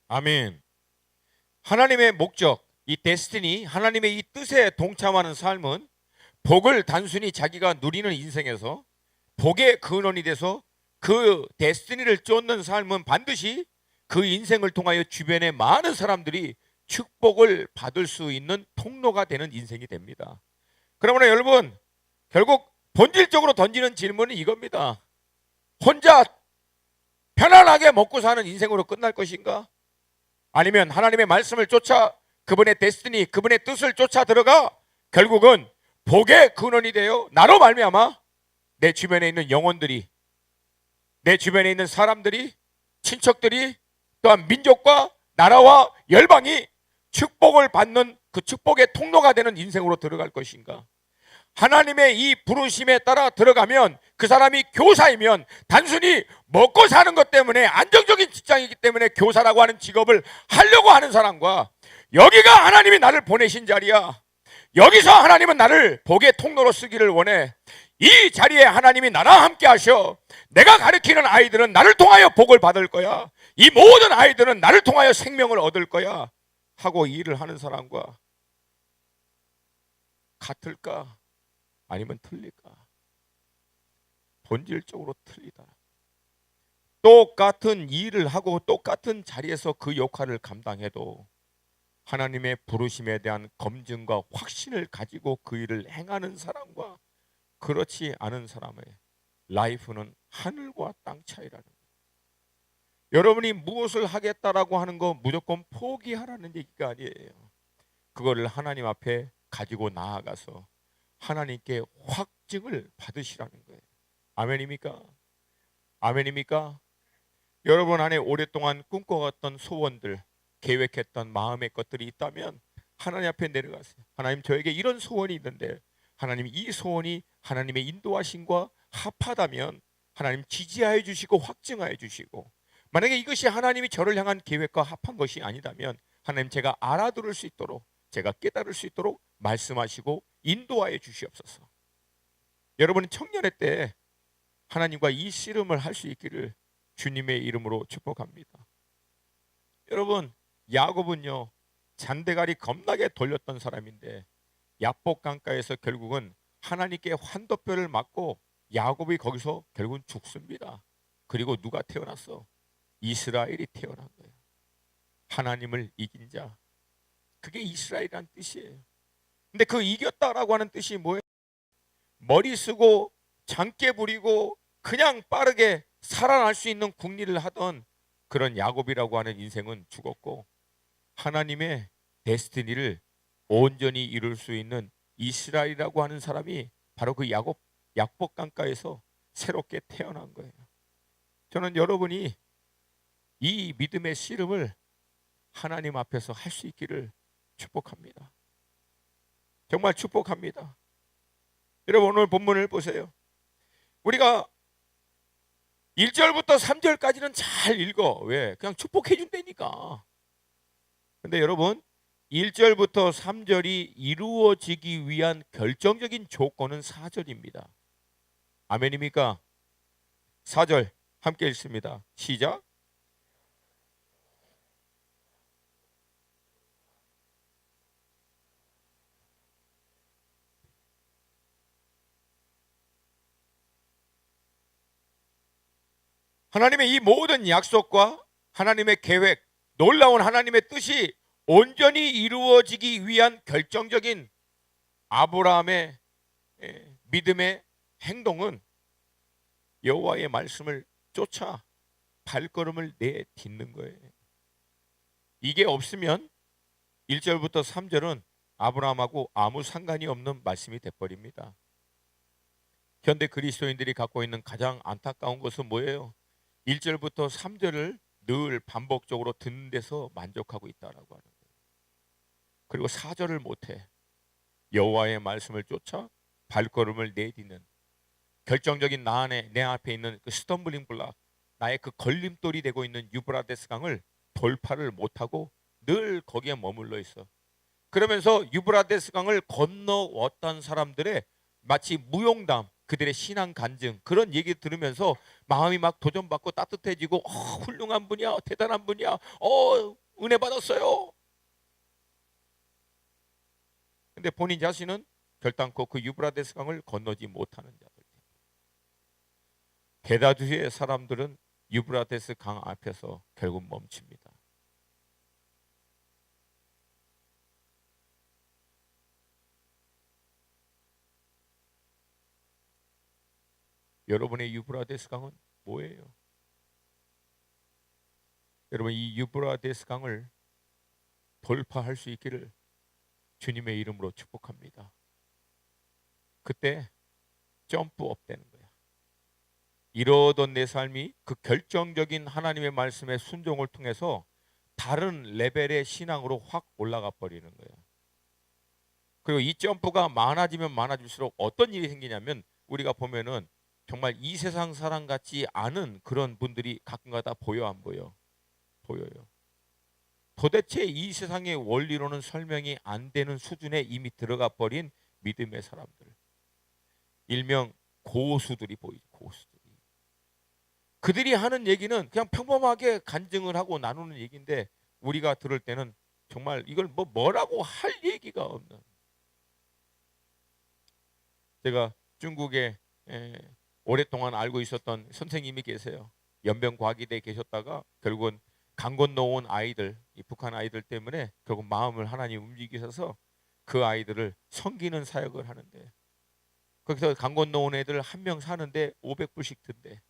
아멘. 하나님의 목적, 이 데스티니, 하나님의 이 뜻에 동참하는 삶은 복을 단순히 자기가 누리는 인생에서 복의 근원이 돼서 그 데스티니를 쫓는 삶은 반드시 그 인생을 통하여 주변의 많은 사람들이 축복을 받을 수 있는 통로가 되는 인생이 됩니다. 그러므로 여러분, 결국 본질적으로 던지는 질문은 이겁니다. 혼자 편안하게 먹고 사는 인생으로 끝날 것인가? 아니면 하나님의 말씀을 쫓아 그분의 데스티니, 그분의 뜻을 쫓아 들어가 결국은 복의 근원이 되어 나로 말미암아 내 주변에 있는 영혼들이, 내 주변에 있는 사람들이, 친척들이, 또한 민족과 나라와 열방이 축복을 받는 그 축복의 통로가 되는 인생으로 들어갈 것인가? 하나님의 이 부르심에 따라 들어가면 그 사람이 교사이면 단순히 먹고 사는 것 때문에 안정적인 직장이기 때문에 교사라고 하는 직업을 하려고 하는 사람과, 여기가 하나님이 나를 보내신 자리야, 여기서 하나님은 나를 복의 통로로 쓰기를 원해, 이 자리에 하나님이 나랑 함께 하셔, 내가 가르치는 아이들은 나를 통하여 복을 받을 거야, 이 모든 아이들은 나를 통하여 생명을 얻을 거야 하고 일을 하는 사람과 같을까? 아니면 틀릴까? 본질적으로 틀리다. 똑같은 일을 하고 똑같은 자리에서 그 역할을 감당해도 하나님의 부르심에 대한 검증과 확신을 가지고 그 일을 행하는 사람과 그렇지 않은 사람의 라이프는 하늘과 땅 차이라는 거예요. 여러분이 무엇을 하겠다라고 하는 거 무조건 포기하라는 얘기가 아니에요. 그거를 하나님 앞에 가지고 나아가서 하나님께 확증을 받으시라는 거예요. 아멘입니까? 아멘입니까? 여러분 안에 오랫동안 꿈꿔왔던 소원들, 계획했던 마음의 것들이 있다면 하나님 앞에 내려가세요. 하나님, 저에게 이런 소원이 있는데 하나님, 이 소원이 하나님의 인도하심과 합하다면 하나님 지지하여 주시고 확증하여 주시고, 만약에 이것이 하나님이 저를 향한 계획과 합한 것이 아니다면 하나님, 제가 알아들을 수 있도록, 제가 깨달을 수 있도록 말씀하시고 인도하여 주시옵소서. 여러분은 청년의 때 하나님과 이 씨름을 할 수 있기를 주님의 이름으로 축복합니다. 여러분, 야곱은요 잔대가리 겁나게 돌렸던 사람인데 야복 강가에서 결국은 하나님께 환도뼈를 맞고 야곱이 거기서 결국은 죽습니다. 그리고 누가 태어났어? 이스라엘이 태어난 거예요. 하나님을 이긴 자, 그게 이스라엘이란 뜻이에요. 근데 그 이겼다라고 하는 뜻이 뭐예요? 머리 쓰고 장깨 부리고 그냥 빠르게 살아날 수 있는 국리를 하던 그런 야곱이라고 하는 인생은 죽었고, 하나님의 데스티니를 온전히 이룰 수 있는 이스라엘이라고 하는 사람이 바로 그 약복 강가에서 새롭게 태어난 거예요. 저는 여러분이 이 믿음의 씨름을 하나님 앞에서 할 수 있기를 축복합니다. 정말 축복합니다. 여러분, 오늘 본문을 보세요. 우리가 1절부터 3절까지는 잘 읽어. 왜? 그냥 축복해 준다니까. 근데 여러분, 1절부터 3절이 이루어지기 위한 결정적인 조건은 4절입니다. 아멘입니까? 4절 함께 읽습니다. 시작. 하나님의 이 모든 약속과 하나님의 계획, 놀라운 하나님의 뜻이 온전히 이루어지기 위한 결정적인 아브라함의 믿음의 행동은 여호와의 말씀을 쫓아 발걸음을 내딛는 거예요. 이게 없으면 1절부터 3절은 아브라함하고 아무 상관이 없는 말씀이 돼버립니다. 현대 그리스도인들이 갖고 있는 가장 안타까운 것은 뭐예요? 1절부터 3절을 늘 반복적으로 듣는 데서 만족하고 있다라고 하는 거예요. 그리고 4절을 못해. 여호와의 말씀을 쫓아 발걸음을 내딛는 결정적인 내 앞에 있는 그 스텀블링 블락, 나의 그 걸림돌이 되고 있는 유브라데스 강을 돌파를 못하고 늘 거기에 머물러 있어. 그러면서 유브라데스 강을 건너왔던 사람들의 마치 무용담, 그들의 신앙 간증, 그런 얘기 들으면서 마음이 막 도전받고 따뜻해지고, 훌륭한 분이야, 대단한 분이야, 은혜 받았어요. 근데 본인 자신은 결단코 그 유브라데스 강을 건너지 못하는 자들. 대다수의 사람들은 유브라데스 강 앞에서 결국 멈춥니다. 여러분의 유브라데스 강은 뭐예요? 여러분, 이 유브라데스 강을 돌파할 수 있기를 주님의 이름으로 축복합니다. 그때 점프업 되는 거야. 이러던 내 삶이 그 결정적인 하나님의 말씀의 순종을 통해서 다른 레벨의 신앙으로 확 올라가 버리는 거예요. 그리고 이 점프가 많아지면 많아질수록 어떤 일이 생기냐면, 우리가 보면은 정말 이 세상 사람 같지 않은 그런 분들이 가끔가다 보여, 안 보여? 보여요. 도대체 이 세상의 원리로는 설명이 안 되는 수준에 이미 들어가 버린 믿음의 사람들, 일명 고수들이 보이죠. 고수들이. 그들이 하는 얘기는 그냥 평범하게 간증을 하고 나누는 얘기인데, 우리가 들을 때는 정말 이걸 뭐라고 할 얘기가 없는. 제가 중국에 오랫동안 알고 있었던 선생님이 계세요. 연변과기대에 계셨다가 결국은 강 건너온 아이들, 이 북한 아이들 때문에 결국 마음을 하나님 움직이셔서 그 아이들을 섬기는 사역을 하는데, 거기서 강 건너온 애들 한 명 사는데 500불씩 든대.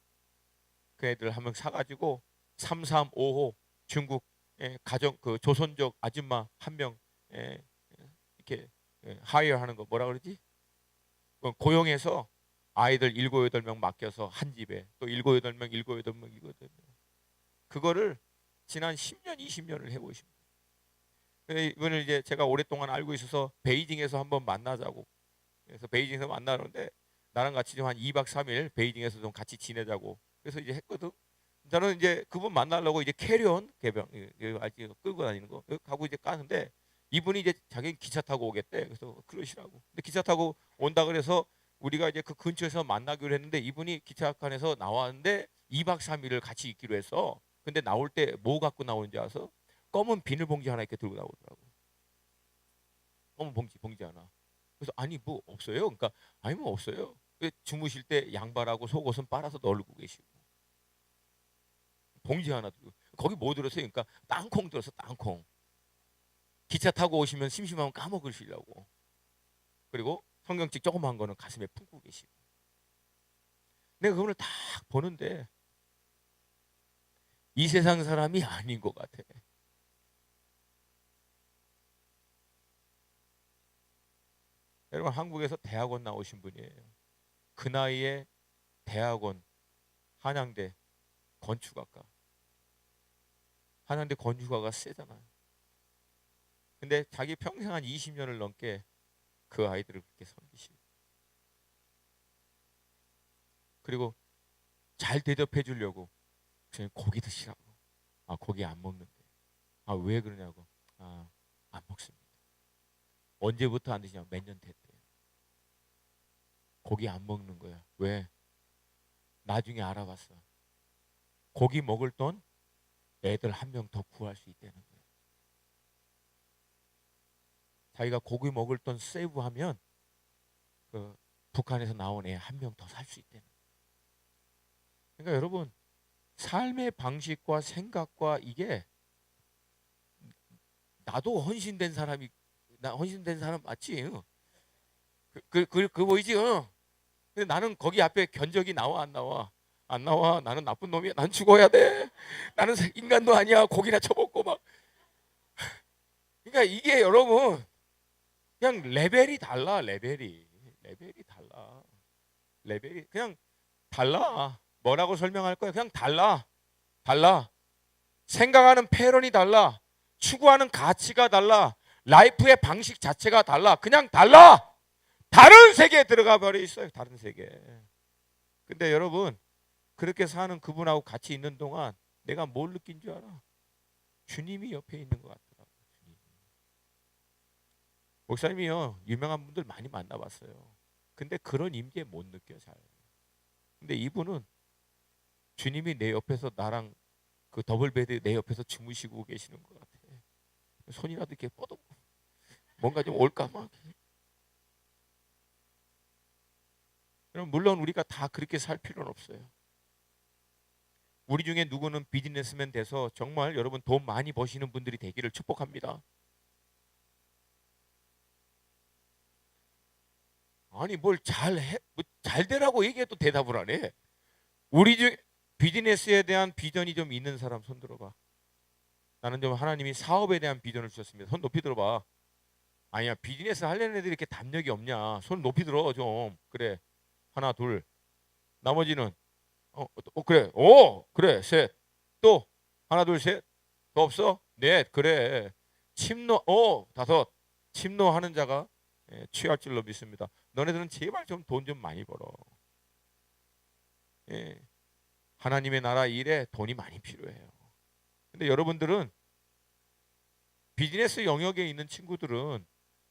그 애들 한 명 사가지고 335호 중국 가정, 그 조선족 아줌마 한 명 이렇게 하이어하는 거 뭐라 그러지? 고용해서 아이들 7, 8명 맡겨서 한 집에 또 7, 8명, 7, 8명, 7, 8명. 그거를 지난 10년, 20년을 해보십니다. 이분을 이제 제가 오랫동안 알고 있어서 베이징에서 한번 만나자고. 그래서 베이징에서 만나는데 나랑 같이 좀 한 2박 3일 베이징에서 좀 같이 지내자고. 그래서 이제 했거든. 저는 이제 그분 만나려고 이제 캐리온 개병 아직 끌고 다니는 거 가고 이제 까는데, 이분이 이제 자기 기차 타고 오겠대. 그래서 그러시라고. 근데 기차 타고 온다 그래서 우리가 이제 그 근처에서 만나기로 했는데, 이분이 기차칸에서 나왔는데 2박 3일을 같이 있기로 했어. 근데 나올 때 뭐 갖고 나오는지 아서? 검은 비닐봉지 하나 이렇게 들고 나오더라고. 검은 봉지 하나. 그래서 아니 뭐 없어요? 그러니까 아니 뭐 없어요. 주무실 때 양발하고 속옷은 빨아서 널고 계시고, 봉지 하나 들고. 거기 뭐 들었어요? 그러니까 땅콩 들었어, 땅콩. 기차 타고 오시면 심심하면 까먹으시려고. 그리고 성경책 조그만 거는 가슴에 품고 계시고. 내가 그분을 딱 보는데 이 세상 사람이 아닌 것 같아. 여러분, 한국에서 대학원 나오신 분이에요. 그 나이에 대학원, 한양대 건축학과. 한양대 건축학과가 세잖아요. 근데 자기 평생 한 20년을 넘게 그 아이들을 그렇게 섬기시고, 그리고 잘 대접해 주려고 저희 고기 드시라고. 아, 고기 안 먹는데. 아, 왜 그러냐고. 아, 안 먹습니다. 언제부터 안 드시냐고. 몇 년 됐대요. 고기 안 먹는 거야. 왜? 나중에 알아봤어. 고기 먹을 돈 애들 한 명 더 구할 수 있다는 거야. 자기가 고기 먹을 돈 세이브하면 그 북한에서 나온 애 한 명 더 살 수 있다는 거야. 그러니까 여러분, 삶의 방식과 생각과 이게, 나도 헌신된 사람이, 나 헌신된 사람 맞지? 그 보이지? 근데 나는 거기 앞에 견적이 나와, 안 나와? 안 나와. 나는 나쁜 놈이야. 난 죽어야 돼. 나는 인간도 아니야. 고기나 쳐먹고 막. 그러니까 이게 여러분, 그냥 레벨이 달라. 레벨이 달라. 레벨이 그냥 달라. 뭐라고 설명할 거야? 그냥 달라. 생각하는 패런이 달라. 추구하는 가치가 달라. 라이프의 방식 자체가 달라. 그냥 달라. 다른 세계에 들어가 버려 있어요. 다른 세계. 근데 여러분, 그렇게 사는 그분하고 같이 있는 동안 내가 뭘 느낀 줄 알아? 주님이 옆에 있는 것 같더라고. 목사님이요, 유명한 분들 많이 만나봤어요. 근데 그런 임재 못 느껴 잘. 근데 이분은 주님이 내 옆에서 나랑 그 더블 베드 내 옆에서 주무시고 계시는 것 같아. 손이라도 이렇게 뻗어 뭔가 좀 올까 막. 그럼 물론 우리가 다 그렇게 살 필요는 없어요. 우리 중에 누구는 비즈니스맨 돼서 정말 여러분 돈 많이 버시는 분들이 되기를 축복합니다. 아니 뭘 잘해, 잘 되라고 얘기해도 대답을 안 해. 우리 중 비즈니스에 대한 비전이 좀 있는 사람 손 들어봐. 나는 좀 하나님이 사업에 대한 비전을 주셨습니다. 손 높이 들어봐. 아니야, 비즈니스 하려는 애들이 이렇게 담력이 없냐? 손 높이 들어 좀. 그래. 하나, 둘. 나머지는 그래. 오, 그래. 셋. 또 하나, 둘, 셋. 더 없어? 넷. 그래. 침노. 다섯. 침노하는 자가 취할 줄로 믿습니다. 너네들은 제발 좀 돈 좀 많이 벌어. 예. 하나님의 나라 일에 돈이 많이 필요해요. 근데 여러분들은 비즈니스 영역에 있는 친구들은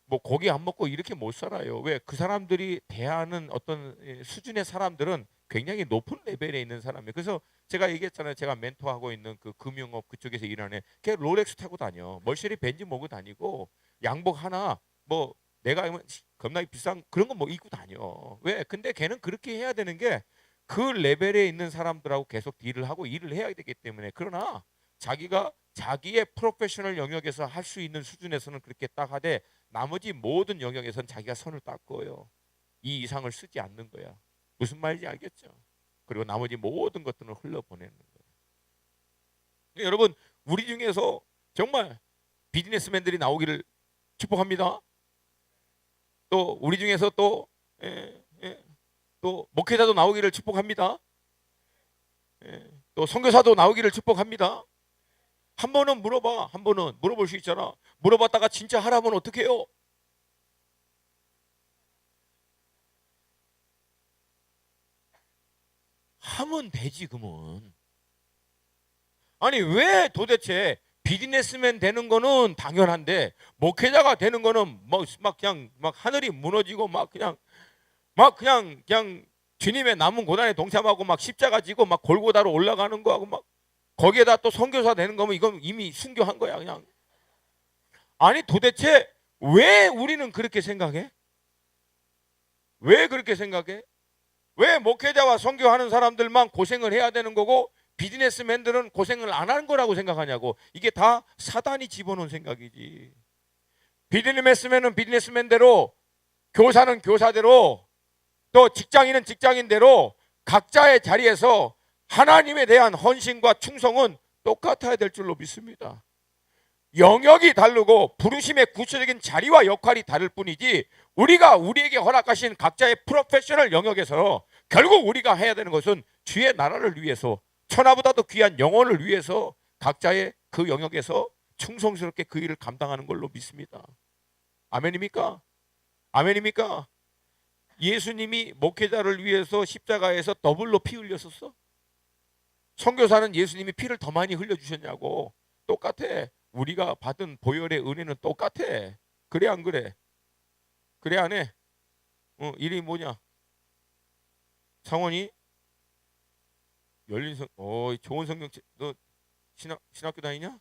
뭐 고기 안 먹고 이렇게 못 살아요. 왜? 그 사람들이 대하는 어떤 수준의 사람들은 굉장히 높은 레벨에 있는 사람이에요. 그래서 제가 얘기했잖아요. 제가 멘토하고 있는 그 금융업 그쪽에서 일하는 걔 롤렉스 타고 다녀. 멀셔리 벤츠 모고 다니고 양복 하나 뭐 내가 알면 겁나게 비싼 그런 거 뭐 입고 다녀. 왜? 근데 걔는 그렇게 해야 되는 게 그 레벨에 있는 사람들하고 계속 딜을 하고 일을 해야 되기 때문에. 그러나 자기가 자기의 프로페셔널 영역에서 할 수 있는 수준에서는 그렇게 딱 하되 나머지 모든 영역에서는 자기가 선을 딱 그어요. 이 이상을 쓰지 않는 거야. 무슨 말인지 알겠죠? 그리고 나머지 모든 것들은 흘러보내는 거예요. 여러분, 우리 중에서 정말 비즈니스맨들이 나오기를 축복합니다. 또 우리 중에서 또 목회자도 나오기를 축복합니다. 또 선교사도 나오기를 축복합니다. 한 번은 물어봐. 한 번은 물어볼 수 있잖아. 물어봤다가 진짜 하라면 어떻게 해요? 하면 되지 그러면. 아니 왜 도대체 비즈니스맨 되는 거는 당연한데 목회자가 되는 거는 막 그냥 막 하늘이 무너지고 막 그냥 주님의 남은 고난에 동참하고 막 십자가 지고 막 골고다로 올라가는 거하고 막 거기에다 또 선교사 되는 거면 이건 이미 순교한 거야 그냥. 아니 도대체 왜 우리는 그렇게 생각해? 왜 그렇게 생각해? 왜 목회자와 선교하는 사람들만 고생을 해야 되는 거고 비즈니스맨들은 고생을 안 하는 거라고 생각하냐고. 이게 다 사단이 집어넣은 생각이지. 비즈니스맨은 비즈니스맨대로, 교사는 교사대로, 또 직장인은 직장인대로 각자의 자리에서 하나님에 대한 헌신과 충성은 똑같아야 될 줄로 믿습니다. 영역이 다르고 부르심의 구체적인 자리와 역할이 다를 뿐이지 우리가 우리에게 허락하신 각자의 프로페셔널 영역에서 결국 우리가 해야 되는 것은 주의 나라를 위해서, 천하보다도 귀한 영혼을 위해서 각자의 그 영역에서 충성스럽게 그 일을 감당하는 걸로 믿습니다. 아멘입니까? 아멘입니까? 예수님이 목회자를 위해서 십자가에서 더블로 피 흘렸었어? 선교사는 예수님이 피를 더 많이 흘려주셨냐고. 똑같아. 우리가 받은 보혈의 은혜는 똑같아. 그래 안 그래? 그래 안 해? 이름이 뭐냐? 상원이? 좋은 성경. 너 신학교 다니냐?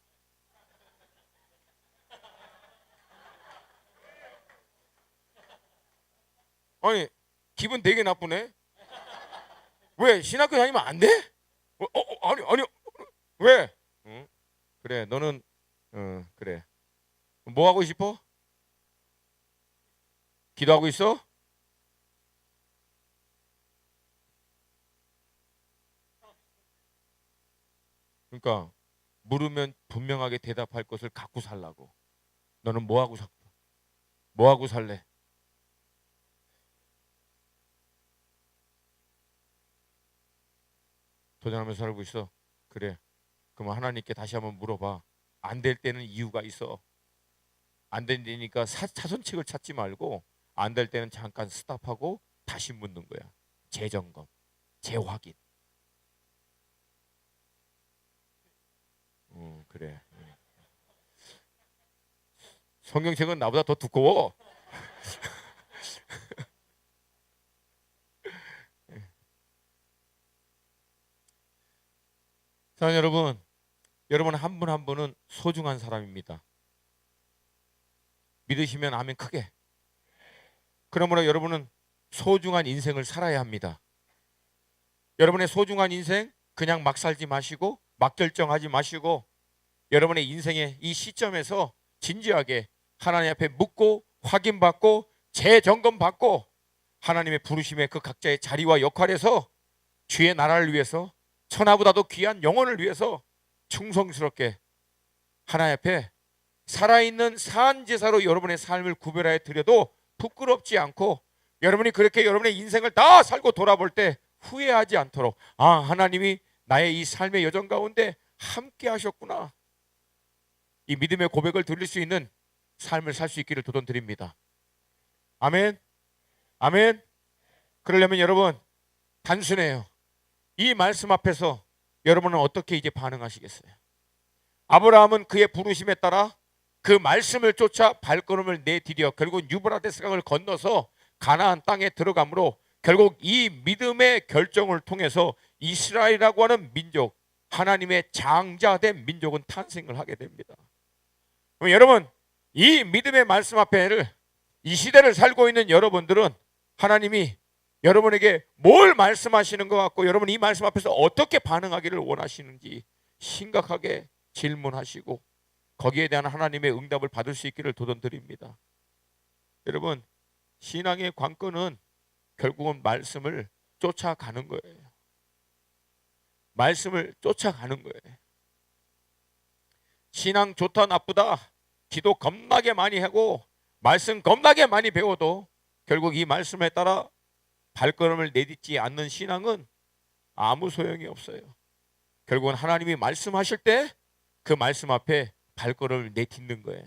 아니 기분 되게 나쁘네. 왜 신학교 다니면 안 돼? 아니 왜? 그래 너는 그래. 뭐 하고 싶어? 기도하고 있어? 그러니까 물으면 분명하게 대답할 것을 갖고 살라고. 너는 뭐 하고 살래? 도전하면서 살고 있어. 그래. 그럼 하나님께 다시 한번 물어봐. 안 될 때는 이유가 있어. 안 된다니까 차선책을 찾지 말고 안 될 때는 잠깐 스탑하고 다시 묻는 거야. 재점검, 재확인. 그래. 성경책은 나보다 더 두꺼워. 자, 여러분 한 분 한 분은 소중한 사람입니다. 믿으시면 아멘 크게. 그러므로 여러분은 소중한 인생을 살아야 합니다. 여러분의 소중한 인생 그냥 막 살지 마시고 막 결정하지 마시고 여러분의 인생의 이 시점에서 진지하게 하나님 앞에 묻고 확인받고 재점검받고 하나님의 부르심의 그 각자의 자리와 역할에서 주의 나라를 위해서 천하보다도 귀한 영혼을 위해서 충성스럽게 하나님 앞에 살아있는 산제사로 여러분의 삶을 구별하여 드려도 부끄럽지 않고, 여러분이 그렇게 여러분의 인생을 다 살고 돌아볼 때 후회하지 않도록, 하나님이 나의 이 삶의 여정 가운데 함께 하셨구나, 이 믿음의 고백을 드릴 수 있는 삶을 살 수 있기를 도전드립니다. 아멘. 아멘. 그러려면 여러분, 단순해요. 이 말씀 앞에서 여러분은 어떻게 이제 반응하시겠어요? 아브라함은 그의 부르심에 따라 그 말씀을 쫓아 발걸음을 내디뎌 결국 유브라데스 강을 건너서 가나안 땅에 들어가므로 결국 이 믿음의 결정을 통해서 이스라엘이라고 하는 민족, 하나님의 장자된 민족은 탄생을 하게 됩니다. 그럼 여러분, 이 믿음의 말씀 앞에를, 이 시대를 살고 있는 여러분들은 하나님이 여러분에게 뭘 말씀하시는 것 같고, 여러분 이 말씀 앞에서 어떻게 반응하기를 원하시는지 심각하게 질문하시고 거기에 대한 하나님의 응답을 받을 수 있기를 도전드립니다. 여러분, 신앙의 관건은 결국은 말씀을 쫓아가는 거예요. 말씀을 쫓아가는 거예요. 신앙 좋다 나쁘다, 기도 겁나게 많이 하고 말씀 겁나게 많이 배워도 결국 이 말씀에 따라 발걸음을 내딛지 않는 신앙은 아무 소용이 없어요. 결국은 하나님이 말씀하실 때 그 말씀 앞에 발걸음을 내딛는 거예요.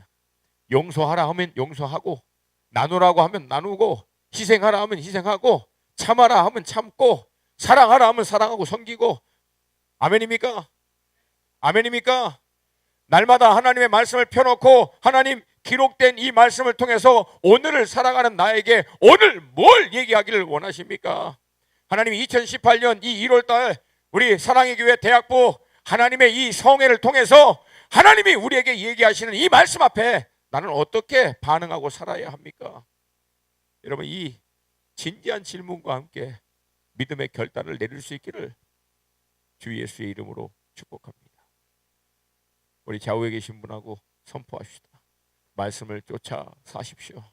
용서하라 하면 용서하고, 나누라고 하면 나누고, 희생하라 하면 희생하고, 참아라 하면 참고, 사랑하라 하면 사랑하고 섬기고. 아멘입니까? 아멘입니까? 날마다 하나님의 말씀을 펴놓고, 하나님 기록된 이 말씀을 통해서 오늘을 살아가는 나에게 오늘 뭘 얘기하기를 원하십니까? 하나님이 2018년 이 1월달 우리 사랑의 교회 대학부 하나님의 이 성회를 통해서 하나님이 우리에게 얘기하시는 이 말씀 앞에 나는 어떻게 반응하고 살아야 합니까? 여러분, 이 진지한 질문과 함께 믿음의 결단을 내릴 수 있기를 주 예수의 이름으로 축복합니다. 우리 좌우에 계신 분하고 선포합시다. 말씀을 쫓아 사십시오.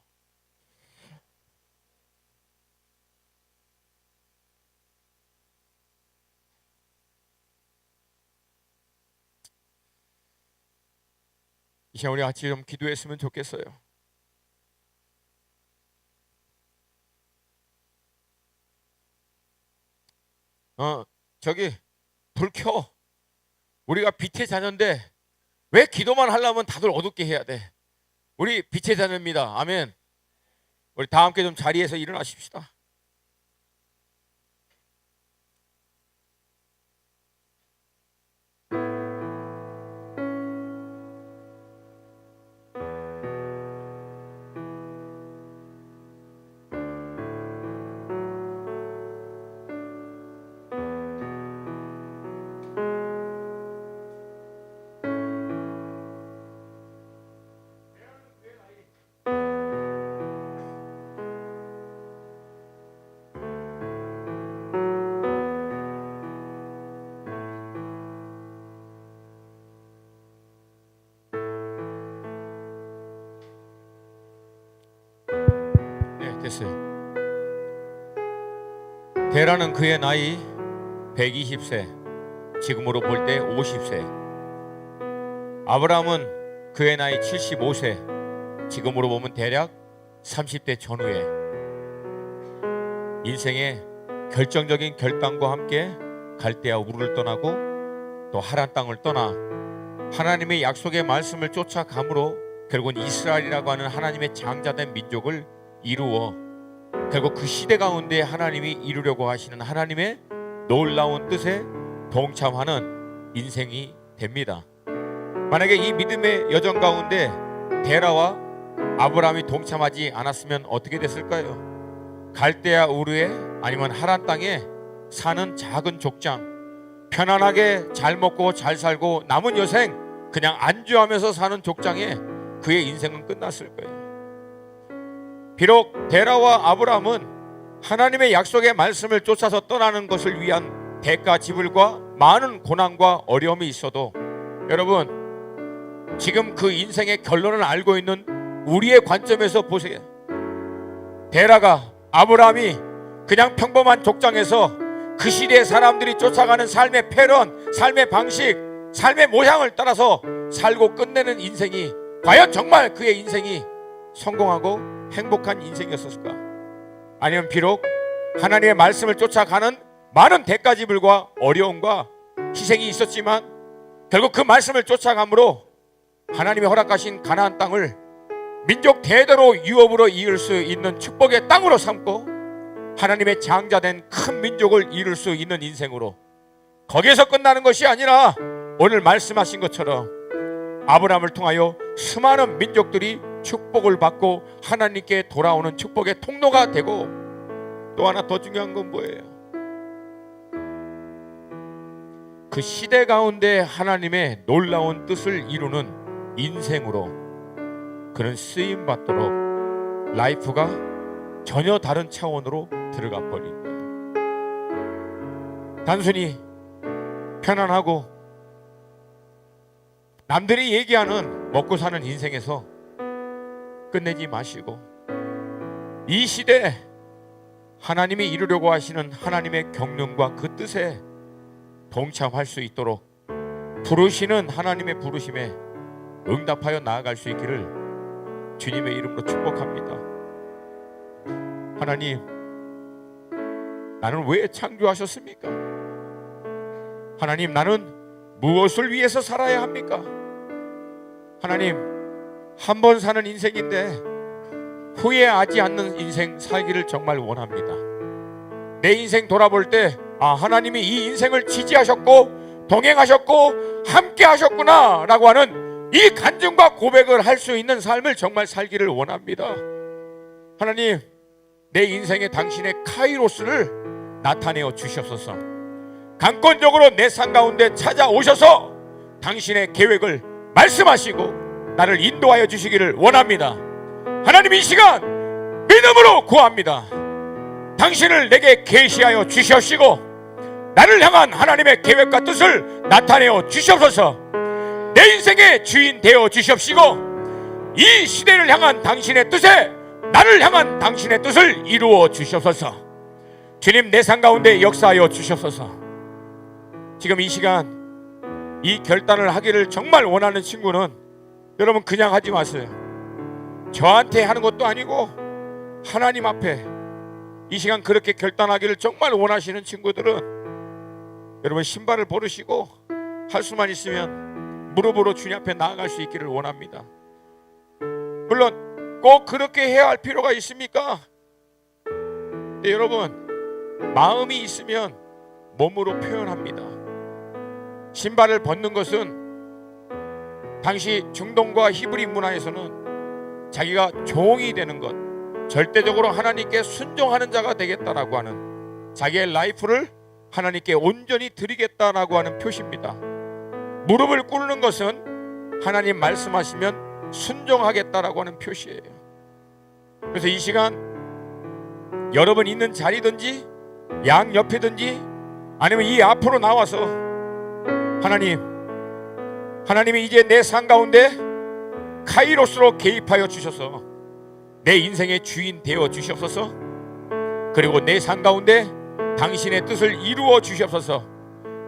이 시간 우리 같이 좀 기도했으면 좋겠어요. 저기 불 켜. 우리가 빛의 자녀인데 왜 기도만 하려면 다들 어둡게 해야 돼? 우리 빛의 자녀입니다. 아멘. 우리 다 함께 좀 자리에서 일어나십시다. 됐어요. 데라는 그의 나이 120세, 지금으로 볼 때 50세. 아브라함은 그의 나이 75세, 지금으로 보면 대략 30대 전후에 인생의 결정적인 결단과 함께 갈대아 우르를 떠나고 또 하란 땅을 떠나 하나님의 약속의 말씀을 쫓아감으로 결국은 이스라엘이라고 하는 하나님의 장자된 민족을 이루어 결국 그 시대 가운데 하나님이 이루려고 하시는 하나님의 놀라운 뜻에 동참하는 인생이 됩니다. 만약에 이 믿음의 여정 가운데 데라와 아브라함이 동참하지 않았으면 어떻게 됐을까요? 갈대아 우르에 아니면 하란 땅에 사는 작은 족장, 편안하게 잘 먹고 잘 살고 남은 여생 그냥 안주하면서 사는 족장에 그의 인생은 끝났을 거예요. 비록 데라와 아브라함은 하나님의 약속의 말씀을 쫓아서 떠나는 것을 위한 대가 지불과 많은 고난과 어려움이 있어도 여러분, 지금 그 인생의 결론을 알고 있는 우리의 관점에서 보세요. 데라가, 아브라함이 그냥 평범한 족장에서 그 시대의 사람들이 쫓아가는 삶의 패런, 삶의 방식, 삶의 모양을 따라서 살고 끝내는 인생이 과연 정말 그의 인생이 성공하고 행복한 인생이었을까? 아니면 비록 하나님의 말씀을 쫓아가는 많은 대가지불과 어려움과 희생이 있었지만 결국 그 말씀을 쫓아감으로 하나님의 허락하신 가나안 땅을 민족 대대로 유업으로 이을 수 있는 축복의 땅으로 삼고 하나님의 장자된 큰 민족을 이룰 수 있는 인생으로, 거기에서 끝나는 것이 아니라 오늘 말씀하신 것처럼 아브라함을 통하여 수많은 민족들이 축복을 받고 하나님께 돌아오는 축복의 통로가 되고, 또 하나 더 중요한 건 뭐예요? 그 시대 가운데 하나님의 놀라운 뜻을 이루는 인생으로 그는 쓰임 받도록 라이프가 전혀 다른 차원으로 들어가 버린 거예요. 단순히 편안하고 남들이 얘기하는 먹고 사는 인생에서 끝내지 마시고, 이 시대에 하나님이 이루려고 하시는 하나님의 경륜과 그 뜻에 동참할 수 있도록 부르시는 하나님의 부르심에 응답하여 나아갈 수 있기를 주님의 이름으로 축복합니다. 하나님, 나는 왜 창조하셨습니까? 하나님, 나는 무엇을 위해서 살아야 합니까? 하나님, 한 번 사는 인생인데 후회하지 않는 인생 살기를 정말 원합니다. 내 인생 돌아볼 때 하나님이 이 인생을 지지하셨고 동행하셨고 함께 하셨구나 라고 하는 이 간증과 고백을 할 수 있는 삶을 정말 살기를 원합니다. 하나님, 내 인생에 당신의 카이로스를 나타내어 주시옵소서. 강권적으로 내 삶 가운데 찾아오셔서 당신의 계획을 말씀하시고 나를 인도하여 주시기를 원합니다. 하나님, 이 시간 믿음으로 구합니다. 당신을 내게 계시하여 주시옵시고 나를 향한 하나님의 계획과 뜻을 나타내어 주시옵소서. 내 인생의 주인 되어 주시옵시고 이 시대를 향한 당신의 뜻에 나를 향한 당신의 뜻을 이루어 주시옵소서. 주님, 내 삶 가운데 역사하여 주시옵소서. 지금 이 시간 이 결단을 하기를 정말 원하는 친구는 여러분 그냥 하지 마세요. 저한테 하는 것도 아니고 하나님 앞에 이 시간 그렇게 결단하기를 정말 원하시는 친구들은 여러분 신발을 버리시고 할 수만 있으면 무릎으로 주님 앞에 나아갈 수 있기를 원합니다. 물론 꼭 그렇게 해야 할 필요가 있습니까? 네, 여러분, 마음이 있으면 몸으로 표현합니다. 신발을 벗는 것은 당시 중동과 히브리 문화에서는 자기가 종이 되는 것, 절대적으로 하나님께 순종하는 자가 되겠다라고 하는, 자기의 라이프를 하나님께 온전히 드리겠다라고 하는 표시입니다. 무릎을 꿇는 것은 하나님 말씀하시면 순종하겠다라고 하는 표시예요. 그래서 이 시간 여러분 있는 자리든지 양옆이든지 아니면 이 앞으로 나와서 하나님이 이제 내 삶 가운데 카이로스로 개입하여 주셔서 내 인생의 주인 되어 주시옵소서. 그리고 내 삶 가운데 당신의 뜻을 이루어 주시옵소서.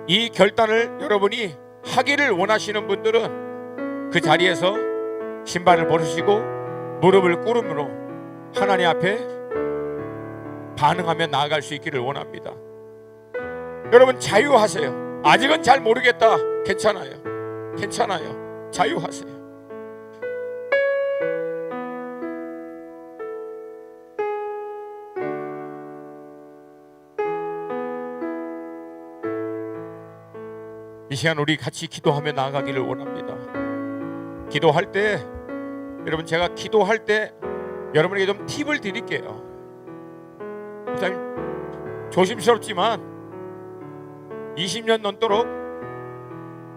이 결단을 여러분이 하기를 원하시는 분들은 그 자리에서 신발을 벗으시고 무릎을 꿇음으로 하나님 앞에 반응하며 나아갈 수 있기를 원합니다. 여러분 자유하세요. 아직은 잘 모르겠다. 괜찮아요. 자유하세요. 이 시간 우리 같이 기도하며 나아가기를 원합니다. 기도할 때 여러분, 제가 기도할 때 여러분에게 좀 팁을 드릴게요. 조심스럽지만 20년 넘도록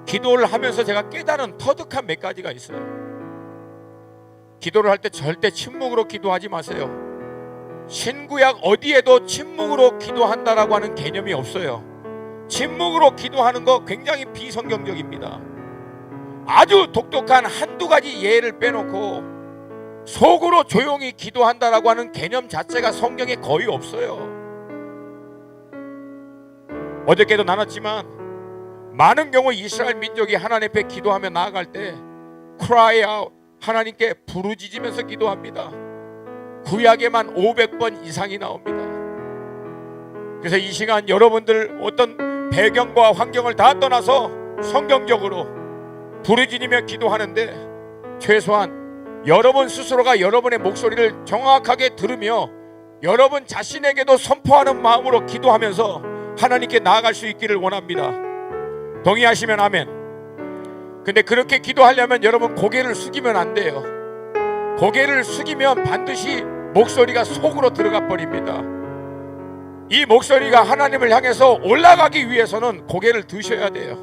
기도를 하면서 제가 깨달은 터득한 몇 가지가 있어요. 기도를 할 때 절대 침묵으로 기도하지 마세요. 신구약 어디에도 침묵으로 기도한다라고 하는 개념이 없어요. 침묵으로 기도하는 거 굉장히 비성경적입니다. 아주 독특한 한두 가지 예를 빼놓고 속으로 조용히 기도한다라고 하는 개념 자체가 성경에 거의 없어요. 어저께도 나눴지만 많은 경우 이스라엘 민족이 하나님 앞에 기도하며 나아갈 때 cry out, 하나님께 부르짖으면서 기도합니다. 구약에만 500번 이상이 나옵니다. 그래서 이 시간 여러분들 어떤 배경과 환경을 다 떠나서 성경적으로 부르짖으며 기도하는데 최소한 여러분 스스로가 여러분의 목소리를 정확하게 들으며 여러분 자신에게도 선포하는 마음으로 기도하면서 하나님께 나아갈 수 있기를 원합니다. 동의하시면 아멘. 근데 그렇게 기도하려면 여러분 고개를 숙이면 안 돼요. 고개를 숙이면 반드시 목소리가 속으로 들어가 버립니다. 이 목소리가 하나님을 향해서 올라가기 위해서는 고개를 드셔야 돼요.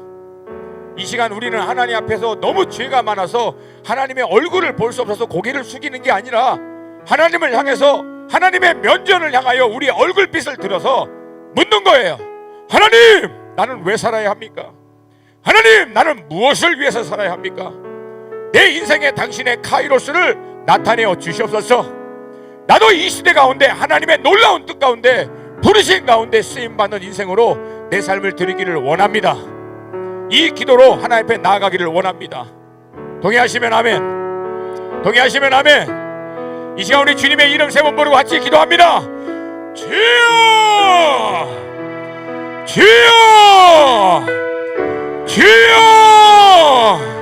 이 시간 우리는 하나님 앞에서 너무 죄가 많아서 하나님의 얼굴을 볼 수 없어서 고개를 숙이는 게 아니라 하나님을 향해서 하나님의 면전을 향하여 우리의 얼굴빛을 들어서 묻는 거예요. 하나님, 나는 왜 살아야 합니까? 하나님, 나는 무엇을 위해서 살아야 합니까? 내 인생에 당신의 카이로스를 나타내어 주시옵소서. 나도 이 시대 가운데 하나님의 놀라운 뜻 가운데 부르신 가운데 쓰임받는 인생으로 내 삶을 드리기를 원합니다. 이 기도로 하나님 앞에 나아가기를 원합니다. 동의하시면 아멘. 동의하시면 아멘. 이 시간 우리 주님의 이름 세 번 부르고 같이 기도합니다. 주여, 주여, 주여.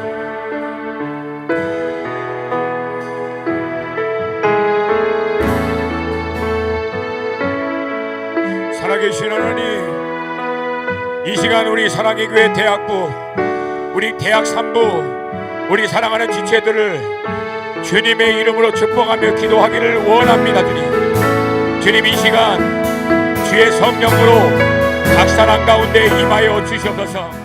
살아계신 하나님, 이 시간 우리 사랑의 교회 대학부, 우리 대학 3부, 우리 사랑하는 지체들을 주님의 이름으로 축복하며 기도하기를 원합니다. 주님, 주님 이 시간 주의 성령으로 각 사람 가운데 임하여 주시옵소서.